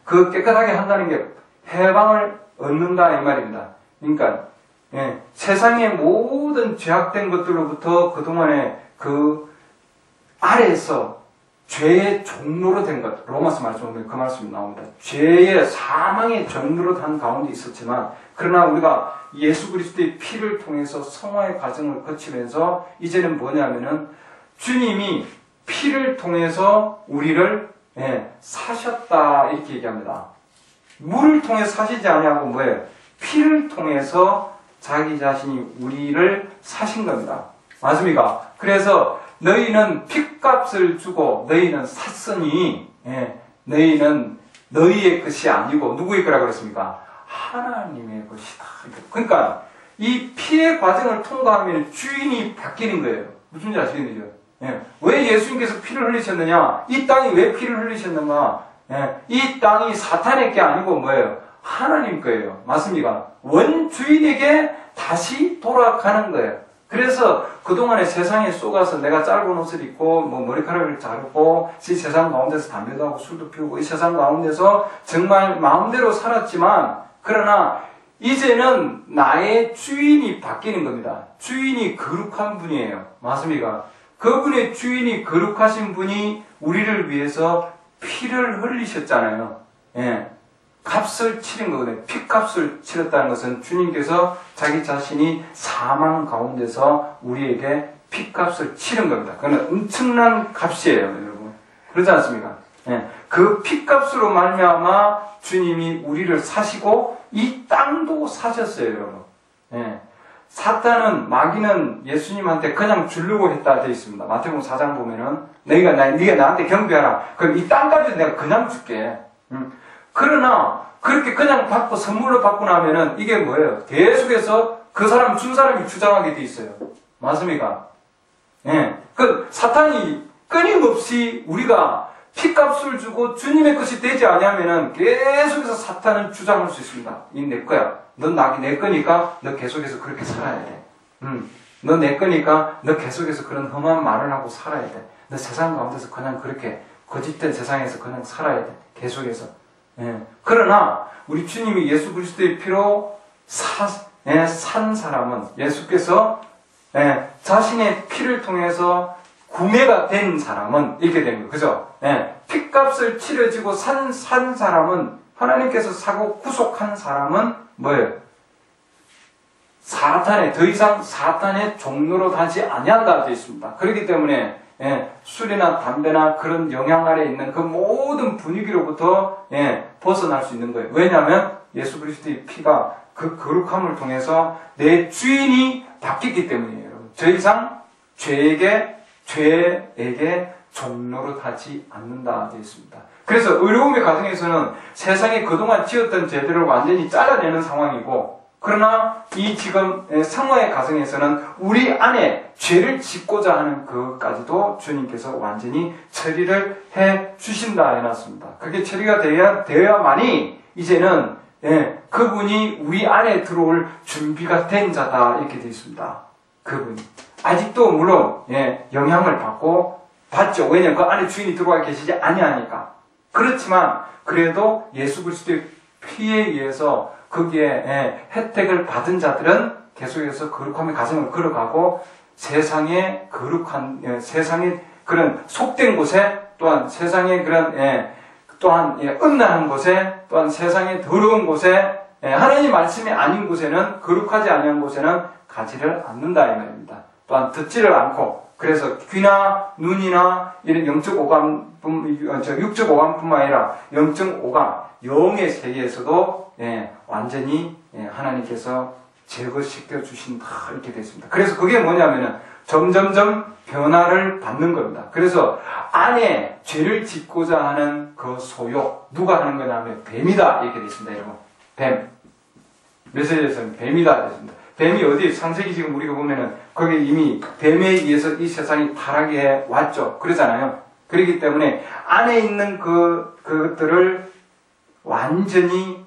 그 깨끗하게 한다는 게 해방을 얻는다 이 말입니다. 그러니까 세상의 모든 죄악된 것들로부터 그동안에 그 아래에서 죄의 종로로 된 것, 로마서 말씀에 그 말씀이 나옵니다. 죄의 사망의 종로로 단 가운데 있었지만, 그러나 우리가 예수 그리스도의 피를 통해서 성화의 과정을 거치면서 이제는 뭐냐면은 주님이 피를 통해서 우리를 사셨다 이렇게 얘기합니다. 물을 통해 사시지 아니하고 뭐예요? 피를 통해서 자기 자신이 우리를 사신 겁니다. 맞습니까? 그래서 너희는 핏값을 주고 너희는 샀으니 너희는 너희의 것이 아니고 누구의 거라고 그랬습니까? 하나님의 것이다. 그러니까 이 피의 과정을 통과하면 주인이 바뀌는 거예요. 무슨 지 아시겠죠? 왜 예수님께서 피를 흘리셨느냐? 이 땅이 왜 피를 흘리셨는가? 이 땅이 사탄의 게 아니고 뭐예요? 하나님 거예요. 맞습니까? 원주인에게 다시 돌아가는 거예요. 그래서 그동안에 세상에 쏘가서 내가 짧은 옷을 입고 뭐 머리카락을 자르고 이 세상 가운데서 담배도 하고 술도 피우고 이 세상 가운데서 정말 마음대로 살았지만, 그러나 이제는 나의 주인이 바뀌는 겁니다. 주인이 거룩한 분이에요. 맞습니까? 그분의 주인이 거룩하신 분이 우리를 위해서 피를 흘리셨잖아요. 값을 치른 거거든요. 피값을 치렀다는 것은 주님께서 자기 자신이 사망 가운데서 우리에게 피값을 치른 겁니다. 그건 엄청난 값이에요, 여러분. 그렇지 않습니까? 그 피값으로 말미암아 주님이 우리를 사시고 이 땅도 사셨어요, 여러분. 사탄은, 마귀는 예수님한테 그냥 주려고 했다 되어 있습니다. 마태복음 4장 보면은 네가 나한테 경배하라. 그럼 이 땅까지 내가 그냥 줄게. 그러나 그렇게 그냥 받고 선물로 받고 나면은 이게 뭐예요? 계속해서 그 사람 준 사람이 주장하게 돼 있어요. 맞습니까? 그 사탄이 끊임없이 우리가 피값을 주고 주님의 것이 되지 않으면은 계속해서 사탄은 주장할 수 있습니다. 이 내 거야. 넌 내 거니까 너 계속해서 그렇게 살아야 돼. 너 내 거니까 너 계속해서 그런 험한 말을 하고 살아야 돼. 너 세상 가운데서 그냥 그렇게 거짓된 세상에서 그냥 살아야 돼. 계속해서. 그러나 우리 주님이 예수 그리스도의 피로 산 사람은, 예수께서 자신의 피를 통해서 구매가 된 사람은 이렇게 되는 거예요. 그죠? 피값을 치러지고 산 사람은, 하나님께서 사고 구속한 사람은 뭐예요? 더 이상 사탄의 종로로 하지 아니한다 되어 있습니다. 그렇기 때문에 술이나 담배나 그런 영향 아래 있는 그 모든 분위기로부터 벗어날 수 있는 거예요. 왜냐하면 예수 그리스도의 피가 그 거룩함을 통해서 내 주인이 바뀌기 때문이에요. 더 이상 죄에게 종로로 하지 않는다 되어 있습니다. 그래서 의로움의 과정에서는 세상에 그동안 지었던 죄들을 완전히 잘라내는 상황이고, 그러나 이 지금 성화의 과정에서는 우리 안에 죄를 짓고자 하는 그것까지도 주님께서 완전히 처리를 해 주신다 해놨습니다. 그게 처리가 되어야만이 이제는 그분이 우리 안에 들어올 준비가 된 자다 이렇게 되어 있습니다. 그분이 아직도 물론 영향을 받죠. 왜냐하면 그 안에 주인이 들어와 계시지 아니하니까. 그렇지만 그래도 예수 그리스도의 피에 의해서 거기에 혜택을 받은 자들은 계속해서 거룩함의 과정을 걸어가고, 세상의 그런 속된 곳에, 또한 세상의 그런 또한 음란한 곳에, 또한 세상의 더러운 곳에, 하나님 말씀이 아닌 곳에는, 거룩하지 아니한 곳에는 가지를 않는다 이 말입니다. 또한 듣지를 않고, 그래서 귀나 눈이나 이런 영적 육적 오감뿐만 아니라 영적 오감, 영의 세계에서도 완전히 하나님께서 제거시켜 주신다 이렇게 됐습니다. 그래서 그게 뭐냐면은 점점점 변화를 받는 겁니다. 그래서 안에 죄를 짓고자 하는 그 소욕, 누가 하는 거냐면 뱀이다 이렇게 됐습니다, 여러분. 뱀. 메시지에서는 뱀이다 됐습니다. 뱀이 어디, 창세기 지금 우리가 보면은 거기 이미 뱀에 의해서 이 세상이 타락해 왔죠. 그러잖아요. 그렇기 때문에 안에 있는 그것들을 완전히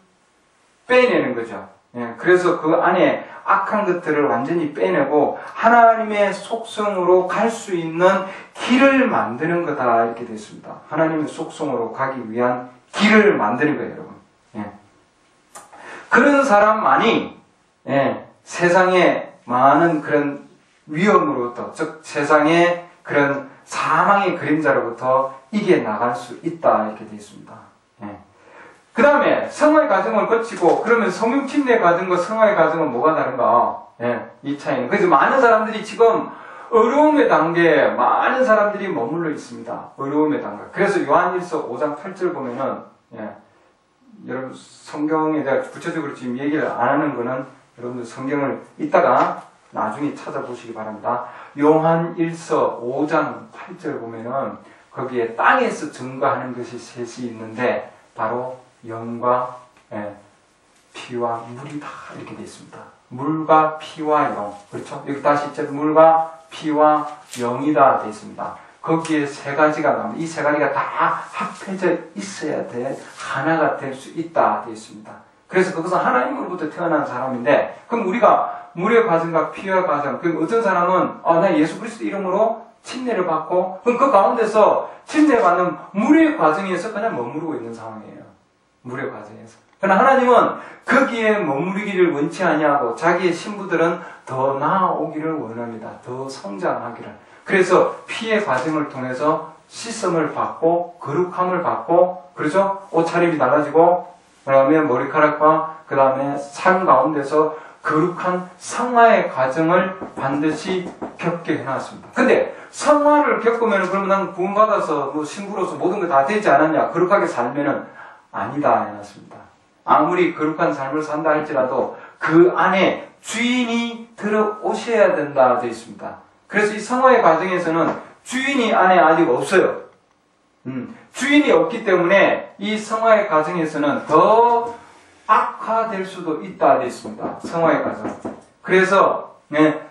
빼내는 거죠. 그래서 그 안에 악한 것들을 완전히 빼내고 하나님의 속성으로 갈 수 있는 길을 만드는 거다 이렇게 됐습니다. 하나님의 속성으로 가기 위한 길을 만드는 거예요, 여러분. 그런 사람만이 세상에 많은 그런 위험으로부터, 즉 세상의 그런 사망의 그림자로부터 이겨나갈 수 있다 이렇게 되어 있습니다. 그 다음에 성화의 과정을 거치고, 그러면 성령 침례 과정과 성화의 과정은 뭐가 다른가? 이 차이는. 그래서 많은 사람들이 지금 어려움의 단계에 많은 사람들이 머물러 있습니다. 어려움의 단계. 그래서 요한일서 5장 8절 보면은, 여러분 성경에 대해 구체적으로 지금 얘기를 안 하는 거는 여러분들 성경을 이따가 나중에 찾아보시기 바랍니다. 요한일서 5장 8절 보면은 거기에 땅에서 증거하는 것이 셋이 있는데 바로 영과 피와 물이다 이렇게 되어 있습니다. 물과 피와 영. 그렇죠? 여기 다시 물과 피와 영이다 되어 있습니다. 거기에 세 가지가 나옵니다. 이 세 가지가 다 합해져 있어야 돼 하나가 될 수 있다 되어 있습니다. 그래서 그것은 하나님으로부터 태어난 사람인데, 그럼 우리가 물의 과정과 피의 과정, 그럼 어떤 사람은 나 예수 그리스도 이름으로 침례를 받고, 그럼 그 가운데서 침례받는 물의 과정에서 그냥 머무르고 있는 상황이에요. 물의 과정에서. 그러나 하나님은 거기에 머무르기를 원치 아니하고 자기의 신부들은 더 나아오기를 원합니다. 더 성장하기를. 그래서 피의 과정을 통해서 씻음을 받고 거룩함을 받고, 그렇죠? 옷차림이 달라지고, 그 다음에 머리카락과 그 다음에 삶 가운데서 거룩한 성화의 과정을 반드시 겪게 해놨습니다. 근데 성화를 겪으면 그러면 난 구원받아서 뭐 신부로서 모든 거 다 되지 않았냐, 거룩하게 살면은 아니다 해놨습니다. 아무리 거룩한 삶을 산다 할지라도 그 안에 주인이 들어오셔야 된다 되어 있습니다. 그래서 이 성화의 과정에서는 주인이 안에 아직 없어요. 주인이 없기 때문에 이 성화의 과정에서는 더 악화될 수도 있다 되어 있습니다. 성화의 과정. 그래서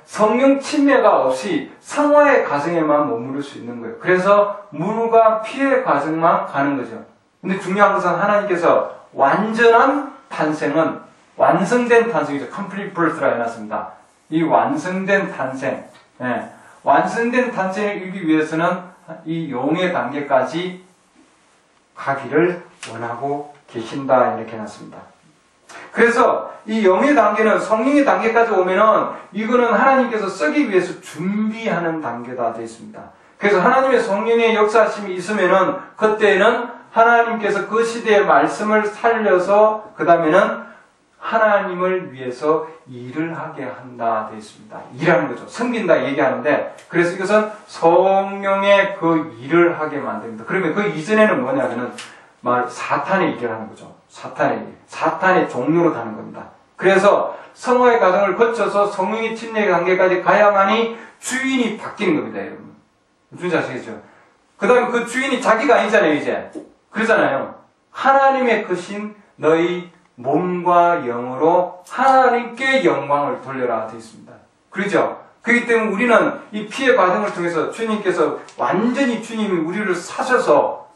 성령 침례가 없이 성화의 과정에만 머무를 수 있는 거예요. 그래서 물과 피의 과정만 가는 거죠. 근데 중요한 것은 하나님께서 완전한 탄생은 완성된 탄생이죠. complete birth라 해놨습니다. 이 완성된 탄생, 완성된 탄생을 이루기 위해서는 이 용의 단계까지 가기를 원하고 계신다 이렇게 해놨습니다. 그래서 이 영의 단계는 성령의 단계까지 오면은 이거는 하나님께서 쓰기 위해서 준비하는 단계다 되어 있습니다. 그래서 하나님의 성령의 역사하심이 있으면은 그때는 하나님께서 그 시대의 말씀을 살려서 그 다음에는 하나님을 위해서 일을 하게 한다 되어 있습니다. 일하는 거죠. 섬긴다 얘기하는데, 그래서 이것은 성령의 그 일을 하게 만듭니다. 그러면 그 이전에는 뭐냐면은 사탄의 일을 하는 거죠. 사탄의 일. 사탄의 종로로 가는 겁니다. 그래서 성화의 과정을 거쳐서 성령의 침례 단계까지 가야만이 주인이 바뀌는 겁니다, 여러분. 무슨 아시겠죠? 그 다음에 그 주인이 자기가 아니잖아요, 이제. 그러잖아요. 하나님의 크신 너희 몸과 영으로 하나님께 영광을 돌려라 되어 있습니다. 그렇죠? 그렇기 때문에 우리는 이 피의 과정을 통해서 주님께서 완전히 주님이 우리를 사셔서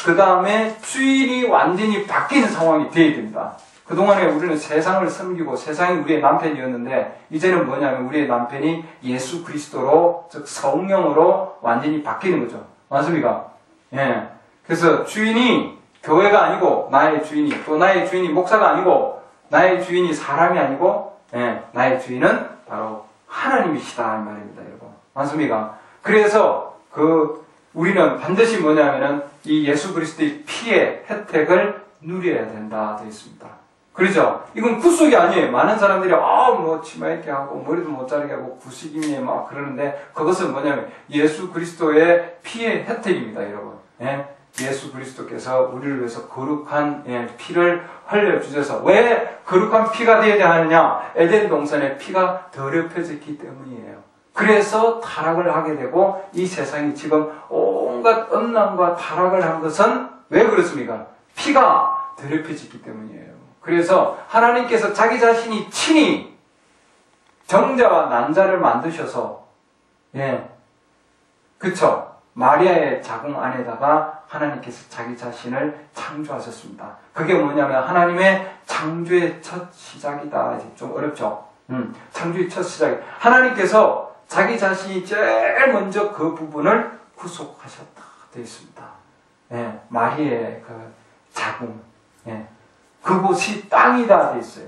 그 다음에 주인이 완전히 바뀌는 상황이 되어야 됩니다. 그동안에 우리는 세상을 섬기고 세상이 우리의 남편이었는데 이제는 뭐냐면 우리의 남편이 예수 그리스도로, 즉 성령으로 완전히 바뀌는 거죠. 맞습니까? 그래서 주인이 교회가 아니고 나의 주인이, 또 나의 주인이 목사가 아니고 나의 주인이 사람이 아니고 나의 주인은 바로 하나님이시다 이 말입니다, 여러분. 맞습니까? 그래서 우리는 반드시 뭐냐면은 이 예수 그리스도의 피의 혜택을 누려야 된다 되어 있습니다. 그렇죠? 이건 구속이 아니에요. 많은 사람들이 치마 입게 하고 머리도 못 자르게 하고 구식임에 막 그러는데 그것은 뭐냐면 예수 그리스도의 피의 혜택입니다, 여러분. 예수 그리스도께서 우리를 위해서 거룩한 피를 흘려주셔서, 왜 거룩한 피가 되어야 하느냐? 에덴 동산의 피가 더럽혀졌기 때문이에요. 그래서 타락을 하게 되고 이 세상이 지금 온갖 음란과 타락을 한 것은 왜 그렇습니까? 피가 더럽혀졌기 때문이에요. 그래서 하나님께서 자기 자신이 친히 정자와 난자를 만드셔서 그쵸? 마리아의 자궁 안에다가 하나님께서 자기 자신을 창조하셨습니다. 그게 뭐냐면 하나님의 창조의 첫 시작이다. 좀 어렵죠? 창조의 첫 시작. 하나님께서 자기 자신이 제일 먼저 그 부분을 구속하셨다 되어 있습니다. 마리아의 그 자궁, 그곳이 땅이다 되어 있어요.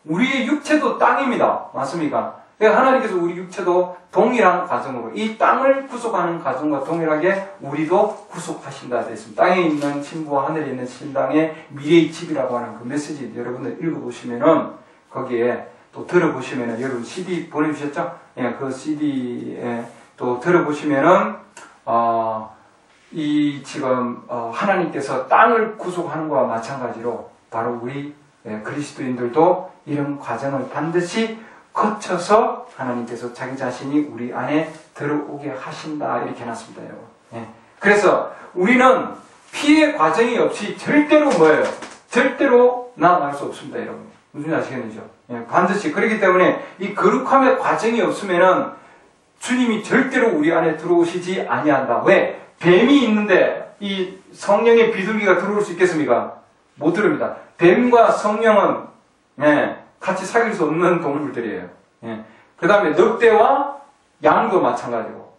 우리의 육체도 땅입니다. 맞습니까? 하나님께서 우리 육체도 동일한 가정으로 이 땅을 구속하는 가정과 동일하게 우리도 구속하신다 됐습니다. 땅에 있는 신부와 하늘에 있는 신당의 미래의 집이라고 하는 그 메시지 여러분들 읽어보시면은 거기에 또 들어보시면은 여러분 CD 보내주셨죠? 예, 그 CD에 또 들어보시면은 이 지금 하나님께서 땅을 구속하는 것과 마찬가지로 바로 우리 그리스도인들도 이런 과정을 반드시 거쳐서 하나님께서 자기 자신이 우리 안에 들어오게 하신다 이렇게 해놨습니다, 여러분. 예. 그래서 우리는 피해 과정이 없이 절대로 뭐예요? 절대로 나아갈 수 없습니다, 여러분. 무슨 아시겠는지요? 예, 반드시 그렇기 때문에 이 거룩함의 과정이 없으면은 주님이 절대로 우리 안에 들어오시지 아니한다. 왜? 뱀이 있는데 이 성령의 비둘기가 들어올 수 있겠습니까? 못 들어옵니다. 뱀과 성령은 같이 사귈 수 없는 동물들이에요. 그 다음에 늑대와 양도 마찬가지고,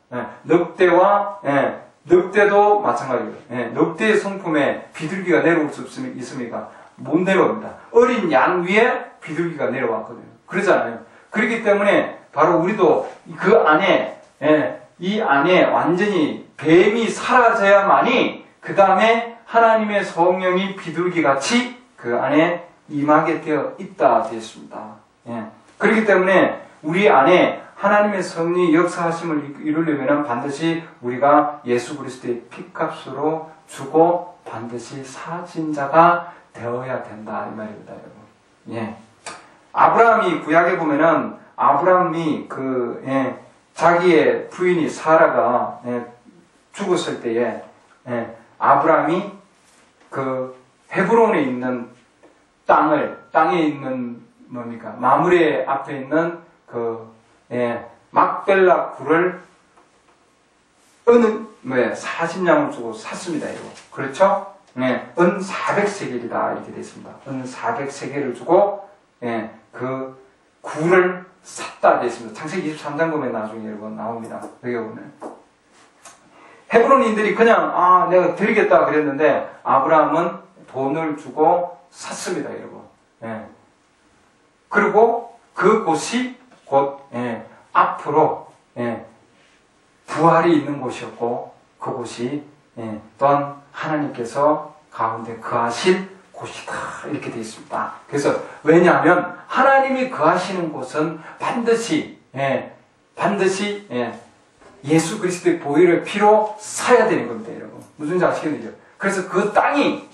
늑대도 마찬가지고, 늑대의 성품에 비둘기가 내려올 수 있습니까? 못 내려옵니다. 어린 양 위에 비둘기가 내려왔거든요. 그러잖아요. 그렇기 때문에 바로 우리도 그 안에, 이 안에 완전히 뱀이 사라져야만이 그 다음에 하나님의 성령이 비둘기같이 그 안에 임하게 되어 있다 되었습니다. 그렇기 때문에 우리 안에 하나님의 섭리 역사하심을 이루려면 반드시 우리가 예수 그리스도의 피값으로 주고 반드시 사진 자가 되어야 된다 이 말입니다, 여러분. 아브라함이 구약에 보면은 아브라함이 자기의 부인이 사라가 죽었을 때에 아브라함이 그 헤브론에 있는 땅에 있는 뭡니까? 마므레 앞에 있는 막벨라 굴을 40냥을 주고 샀습니다, 이거. 그렇죠? 은 400세겔이다, 이렇게 되어 있습니다. 은 400세겔을 주고, 그 굴을 샀다, 되어 있습니다. 창세기 23장 보면 나중에 여러분 나옵니다. 여기 보면. 헤브론인들이 그냥, 내가 드리겠다 그랬는데, 아브라함은 돈을 주고 샀습니다, 여러분. 그리고 그곳이 곧, 앞으로, 부활이 있는 곳이었고, 그곳이, 또한 하나님께서 가운데 거하실 곳이다. 이렇게 되어 있습니다. 그래서, 왜냐하면, 하나님이 거하시는 곳은 반드시, 예수 그리스도의 보혈의 피로 사야 되는 겁니다, 여러분. 무슨 지 아시겠는지요? 그래서 그 땅이,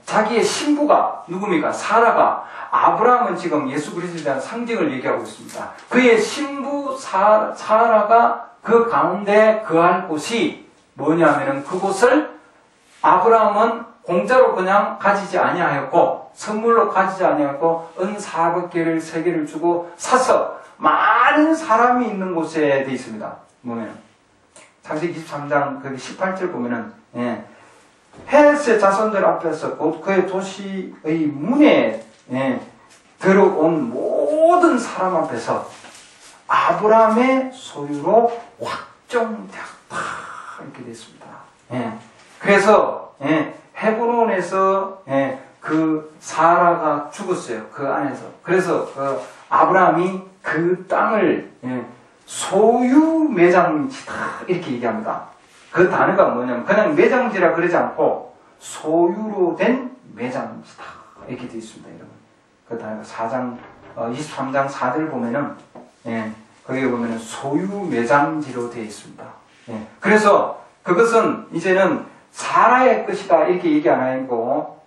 자기의 신부가, 누굽니까? 사라가, 아브라함은 지금 예수 그리스도에 대한 상징을 얘기하고 있습니다. 그의 신부 사라가 그 가운데 거할 곳이 뭐냐면은 그곳을 아브라함은 공짜로 그냥 가지지 아니하였고, 선물로 가지지 아니하였고, 은 400개를 3개를 주고 사서 많은 사람이 있는 곳에 되어 있습니다. 보면 창세기 23장 거기 18절 보면은 헷의 자손들 앞에서 곧 그의 도시의 문에 들어온 모든 사람 앞에서 아브라함의 소유로 확정되었다 이렇게 되어 있습니다. 그래서 헤브론에서 그 사라가 죽었어요. 그 안에서. 그래서 그 아브라함이 그 땅을 소유 매장지다 이렇게 얘기합니다. 그 단어가 뭐냐면 그냥 매장지라 그러지 않고 소유로 된 매장지다 이렇게 되어 있습니다, 여러분. 그 단어가 23장 4절 보면은 거기에 보면은 소유 매장지로 되어 있습니다. 그래서 그것은 이제는 사라의 것이다 이렇게 얘기 안 하고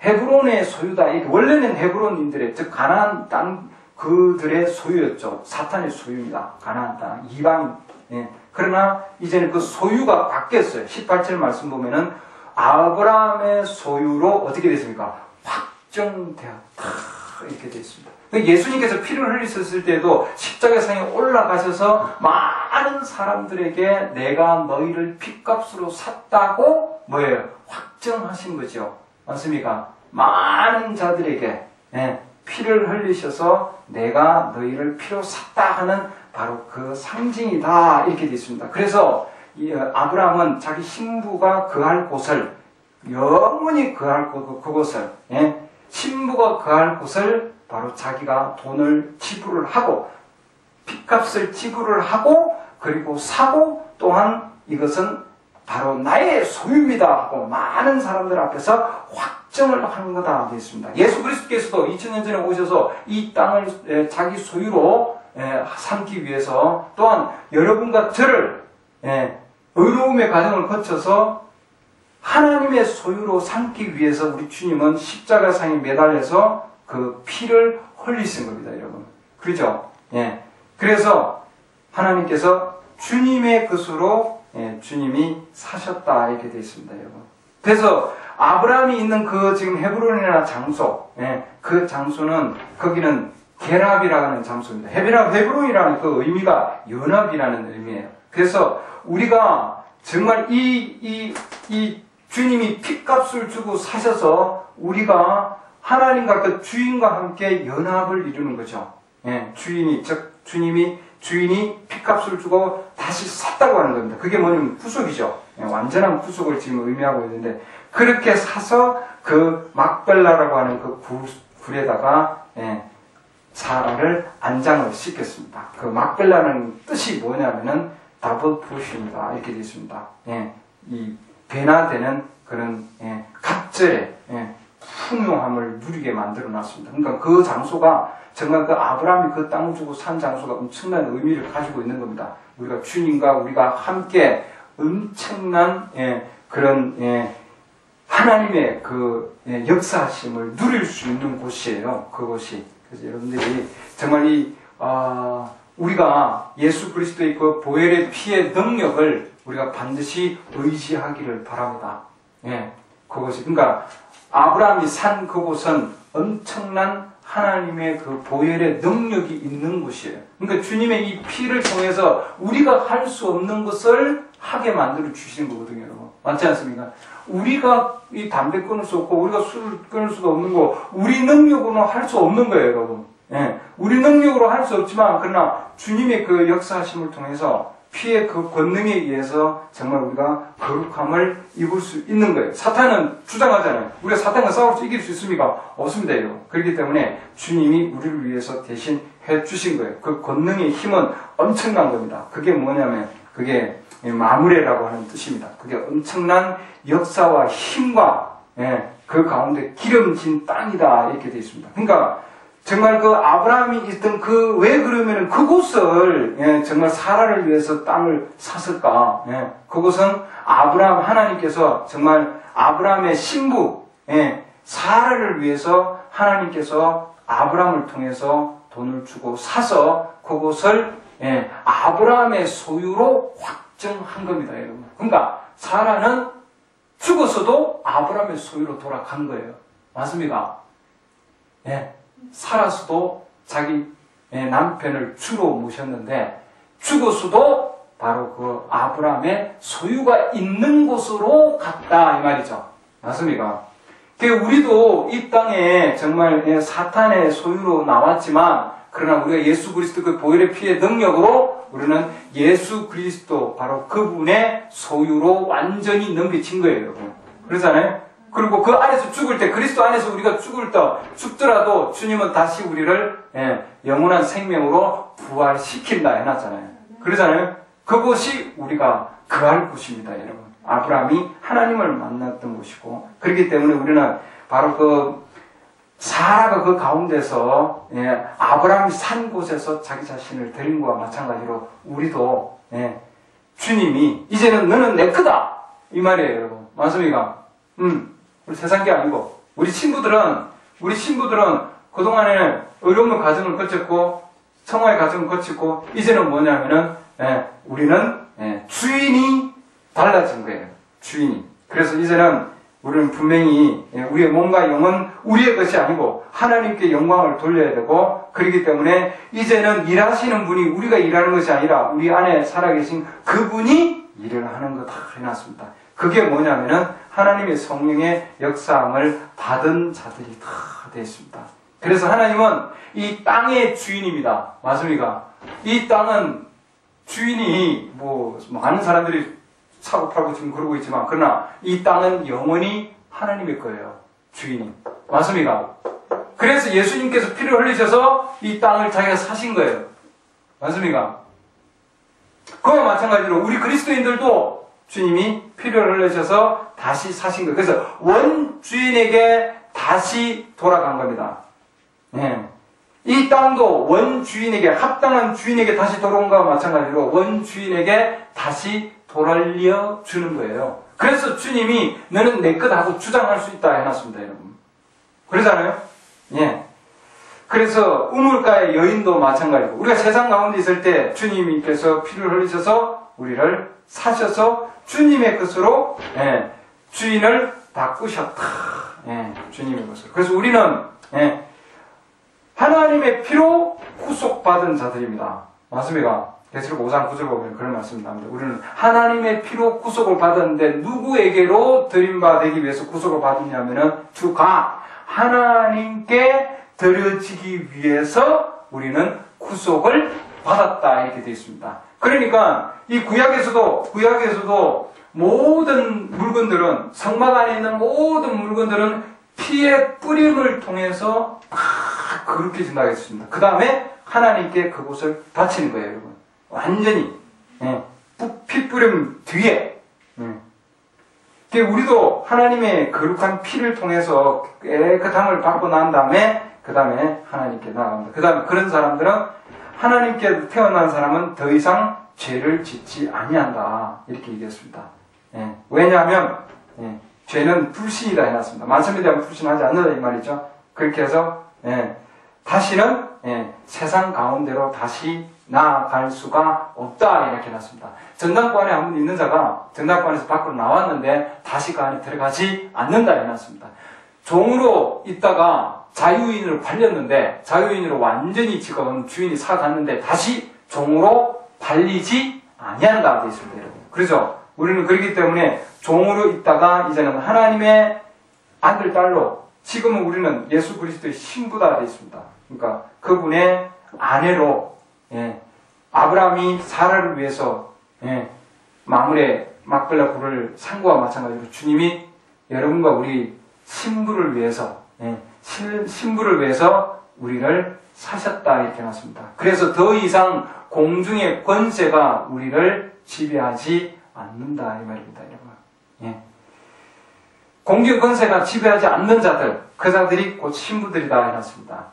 헤브론의 소유다. 이렇게 원래는 헤브론인들의 즉 가나안 땅 그들의 소유였죠. 사탄의 소유입니다. 가나안 땅 이방. 그러나 이제는 그 소유가 바뀌었어요. 18절 말씀 보면은 아브라함의 소유로 어떻게 됐습니까? 확정되었다 이렇게 되어 있습니다. 예수님께서 피를 흘리셨을 때도 십자가상에 올라가셔서 많은 사람들에게 내가 너희를 핏값으로 샀다고 뭐예요? 확정하신 거죠. 맞습니까? 많은 자들에게 피를 흘리셔서 내가 너희를 피로 샀다 하는 바로 그 상징이다 이렇게 되어 있습니다. 그래서 이 아브라함은 자기 신부가 거할 곳을 영원히 거할 그곳을 신부가 거할 곳을 바로 자기가 돈을 지불을 하고 핏값을 지불을 하고 그리고 사고 또한 이것은 바로 나의 소유입니다 하고 많은 사람들 앞에서 확정을 하는 거다 되어 있습니다. 예수 그리스도께서도 2000년 전에 오셔서 이 땅을 자기 소유로 삼기 위해서 또한 여러분과 저를 의로움의 과정을 거쳐서 하나님의 소유로 삼기 위해서 우리 주님은 십자가상에 매달려서 그 피를 흘리신 겁니다, 여러분. 그렇죠? 그래서 하나님께서 주님의 것으로 주님이 사셨다 이렇게 되어 있습니다, 여러분. 그래서 아브라함이 있는 그 지금 헤브론이라는 장소, 그 장소는 거기는 결합이라는 장소입니다. 헤브론이라는 그 의미가 연합이라는 의미예요. 그래서 우리가 정말 이 주님이 핏값을 주고 사셔서 우리가 하나님과 그 주인과 함께 연합을 이루는 거죠. 주인이 핏값을 주고 다시 샀다고 하는 겁니다. 그게 뭐냐면 구속이죠. 완전한 구속을 지금 의미하고 있는데 그렇게 사서 그 막벨라라고 하는 그 굴에다가 사라를 안장을 시켰습니다. 그 막벨라는 뜻이 뭐냐면은 더블 푸시입니다. 이렇게 되어 있습니다. 이 변화되는 그런 갑절의 풍요함을 누리게 만들어 놨습니다. 그러니까 그 장소가 정말 그 아브라함이 그 땅을 주고 산 장소가 엄청난 의미를 가지고 있는 겁니다. 우리가 주님과 우리가 함께 엄청난 그런 하나님의 그 역사하심을 누릴 수 있는 곳이에요. 그곳이. 그래서 여러분들이 정말 우리가 예수 그리스도의 그 보혈의 피의 능력을 우리가 반드시 의지하기를 바랍니다. 그것이 그러니까 아브라함이 산 그곳은 엄청난 하나님의 그 보혈의 능력이 있는 곳이에요. 그러니까 주님의 이 피를 통해서 우리가 할 수 없는 것을 하게 만들어 주시는 거거든요, 여러분. 맞지 않습니까? 우리가 이 담배 끊을 수 없고 우리가 술을 끊을 수도 없는 거 우리 능력으로는 할 수 없는 거예요, 여러분. 우리 능력으로 할 수 없지만 그러나 주님의 그 역사하심을 통해서 피의 그 권능에 의해서 정말 우리가 거룩함을 입을 수 있는 거예요. 사탄은 주장하잖아요. 우리가 사탄과 싸울 수 이길 수 있습니까? 없습니다. 그렇기 때문에 주님이 우리를 위해서 대신 해주신 거예요. 그 권능의 힘은 엄청난 겁니다. 그게 뭐냐면 그게 마무레라고 하는 뜻입니다. 그게 엄청난 역사와 힘과 그 가운데 기름진 땅이다 이렇게 되어 있습니다. 그러니까 정말 그 아브라함이 있던 왜 그러면은 그곳을 정말 사라를 위해서 땅을 샀을까? 그곳은 하나님께서 정말 아브라함의 신부 사라를 위해서 하나님께서 아브라함을 통해서 돈을 주고 사서 그곳을 아브라함의 소유로 확정한 겁니다, 여러분. 그러니까 사라는 죽어서도 아브라함의 소유로 돌아간 거예요. 맞습니까? 살아서도 자기 남편을 주로 모셨는데 죽어서도 바로 그 아브라함의 소유가 있는 곳으로 갔다 이 말이죠. 맞습니까? 우리도 이 땅에 정말 사탄의 소유로 나왔지만 그러나 우리가 예수 그리스도 그 보혈의 피의 능력으로 우리는 예수 그리스도 바로 그분의 소유로 완전히 넘겨진 거예요, 여러분. 그러잖아요. 그리고 그 안에서 죽을 때, 그리스도 안에서 우리가 죽더라도 주님은 다시 우리를 영원한 생명으로 부활시킨다 해놨잖아요. 그러잖아요. 그곳이 우리가 거할 곳입니다, 여러분. 아브라함이 하나님을 만났던 곳이고, 그렇기 때문에 우리는 바로 사라가 그 가운데서 아브라함이 산 곳에서 자기 자신을 드린 것과 마찬가지로 우리도 주님이 이제는 너는 내 거다 이 말이에요, 여러분. 맞습니까? 우리 세상 게 아니고 우리 친구들은 그동안에 어려운 과정을 거쳤고 청화의 과정을 거쳤고 이제는 뭐냐면은 우리는 주인이 달라진 거예요. 주인이. 그래서 이제는 우리는 분명히 우리의 몸과 영은 우리의 것이 아니고 하나님께 영광을 돌려야 되고 그렇기 때문에 이제는 일하시는 분이 우리가 일하는 것이 아니라 우리 안에 살아계신 그분이 일을 하는 거 다 해놨습니다. 그게 뭐냐면은 하나님의 성령의 역사함을 받은 자들이 다 되어 있습니다. 그래서 하나님은 이 땅의 주인입니다. 맞습니까? 이 땅은 주인이 많은 사람들이 사고 팔고 지금 그러고 있지만 그러나 이 땅은 영원히 하나님의 거예요. 주인이. 맞습니까? 그래서 예수님께서 피를 흘리셔서 이 땅을 자기가 사신 거예요. 맞습니까? 그와 마찬가지로 우리 그리스도인들도 주님이 피를 흘리셔서 다시 사신 거예요. 그래서 원주인에게 다시 돌아간 겁니다. 네. 이 땅도 원주인에게, 합당한 주인에게 다시 돌아온 것과 마찬가지로 원주인에게 다시 돌려 주는 거예요. 그래서 주님이 너는 내 것 하고 주장할 수 있다 해놨습니다, 여러분. 그러잖아요? 예. 그래서 우물가의 여인도 마찬가지고, 우리가 세상 가운데 있을 때 주님께서 피를 흘리셔서 우리를 사셔서 주님의 것으로, 예, 주인을 바꾸셨다. 예, 주님의 것으로. 그래서 우리는, 예, 하나님의 피로 구속받은 자들입니다. 맞습니까? 계시록 5장 9절 보면 그런 말씀이 나옵니다. 우리는 하나님의 피로 구속을 받았는데 누구에게로 드림받기 위해서 구속을 받았냐면은 주가 하나님께 드려지기 위해서 우리는 구속을 받았다 이렇게 되어 있습니다. 그러니까 이 구약에서도 모든 물건들은, 성막 안에 있는 모든 물건들은 피의 뿌림을 통해서 다 거룩해진다고 했습니다. 그 다음에 하나님께 그곳을 바치는 거예요, 여러분. 완전히. 예. 피 뿌림 뒤에. 우리도 하나님의 거룩한 피를 통해서 깨끗함을 받고 난 다음에, 그 다음에 하나님께 나아갑니다. 그 다음에 그런 사람들은, 하나님께 태어난 사람은 더 이상 죄를 짓지 아니한다. 이렇게 얘기했습니다. 예. 왜냐하면, 예, 죄는 불신이다 해놨습니다. 말씀에 대한 불신하지 않는다 이 말이죠. 그렇게 해서, 예, 다시는, 예, 세상 가운데로 다시 나아갈 수가 없다 이렇게 해놨습니다. 전당관에 한 분 있는 자가 전당관에서 밖으로 나왔는데 다시 그 안에 들어가지 않는다 해놨습니다. 종으로 있다가 자유인으로 팔렸는데, 자유인으로 완전히 지금 주인이 사갔는데 다시 종으로 팔리지 아니한다 되어 있습니다, 여러분. 그래서 우리는 그렇기 때문에 종으로 있다가 이제는 하나님의 아들, 딸로, 지금은 우리는 예수 그리스도의 신부다 되어 있습니다. 그러니까 그분의 아내로, 예, 아브라함이 사라를 위해서, 예, 마물에 막벨라 굴을 산 것과 마찬가지로 주님이 여러분과 우리 신부를 위해서, 예, 신부를 위해서 우리를 사셨다 이렇게 해놨습니다. 그래서 더 이상 공중의 권세가 우리를 지배하지 않는다 이 말입니다, 여러분. 예. 공중의 권세가 지배하지 않는 자들, 그 자들이 곧 신부들이다 해놨습니다.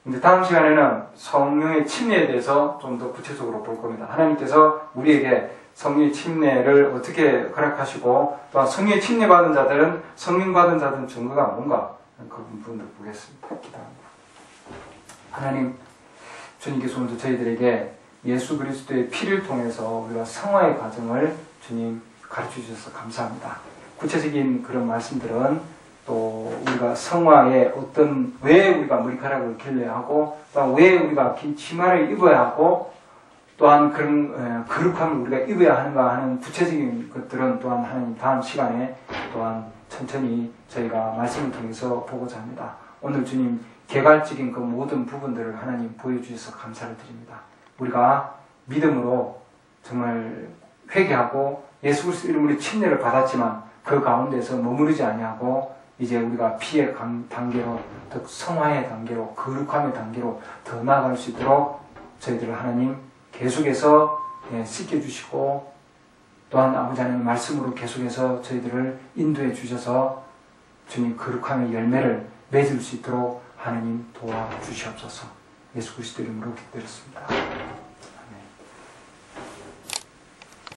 근데 다음 시간에는 성령의 침례에 대해서 좀 더 구체적으로 볼 겁니다. 하나님께서 우리에게 성령의 침례를 어떻게 허락하시고, 또한 성령의 침례 받은 자들은, 성령 받은 자들은 증거가 뭔가, 그 부분을 보겠습니다. 기도합니다. 하나님, 주님께서 오늘 저희들에게 예수 그리스도의 피를 통해서 우리가 성화의 과정을 주님 가르쳐 주셔서 감사합니다. 구체적인 그런 말씀들은 또 우리가 성화에 어떤, 왜 우리가 머리카락을 길러야 하고, 또한 왜 우리가 긴 치마를 입어야 하고, 또한 그런 거룩함을 우리가 입어야 하는가 하는 구체적인 것들은 또한 하나님 다음 시간에 또한 천천히 저희가 말씀을 통해서 보고자 합니다. 오늘 주님 개괄적인 그 모든 부분들을 하나님 보여주셔서 감사를 드립니다. 우리가 믿음으로 정말 회개하고 예수 그리스도 이름으로 침례를 받았지만 그 가운데서 머무르지 아니하고 이제 우리가 피의 단계로, 더 성화의 단계로, 거룩함의 단계로 더 나아갈 수 있도록 저희들을 하나님 계속해서 씻겨주시고, 또한 아버지 하나님 말씀으로 계속해서 저희들을 인도해 주셔서 주님 거룩함의 열매를 맺을 수 있도록 하나님 도와주시옵소서. 예수 그리스도 이름으로 기도드렸습니다.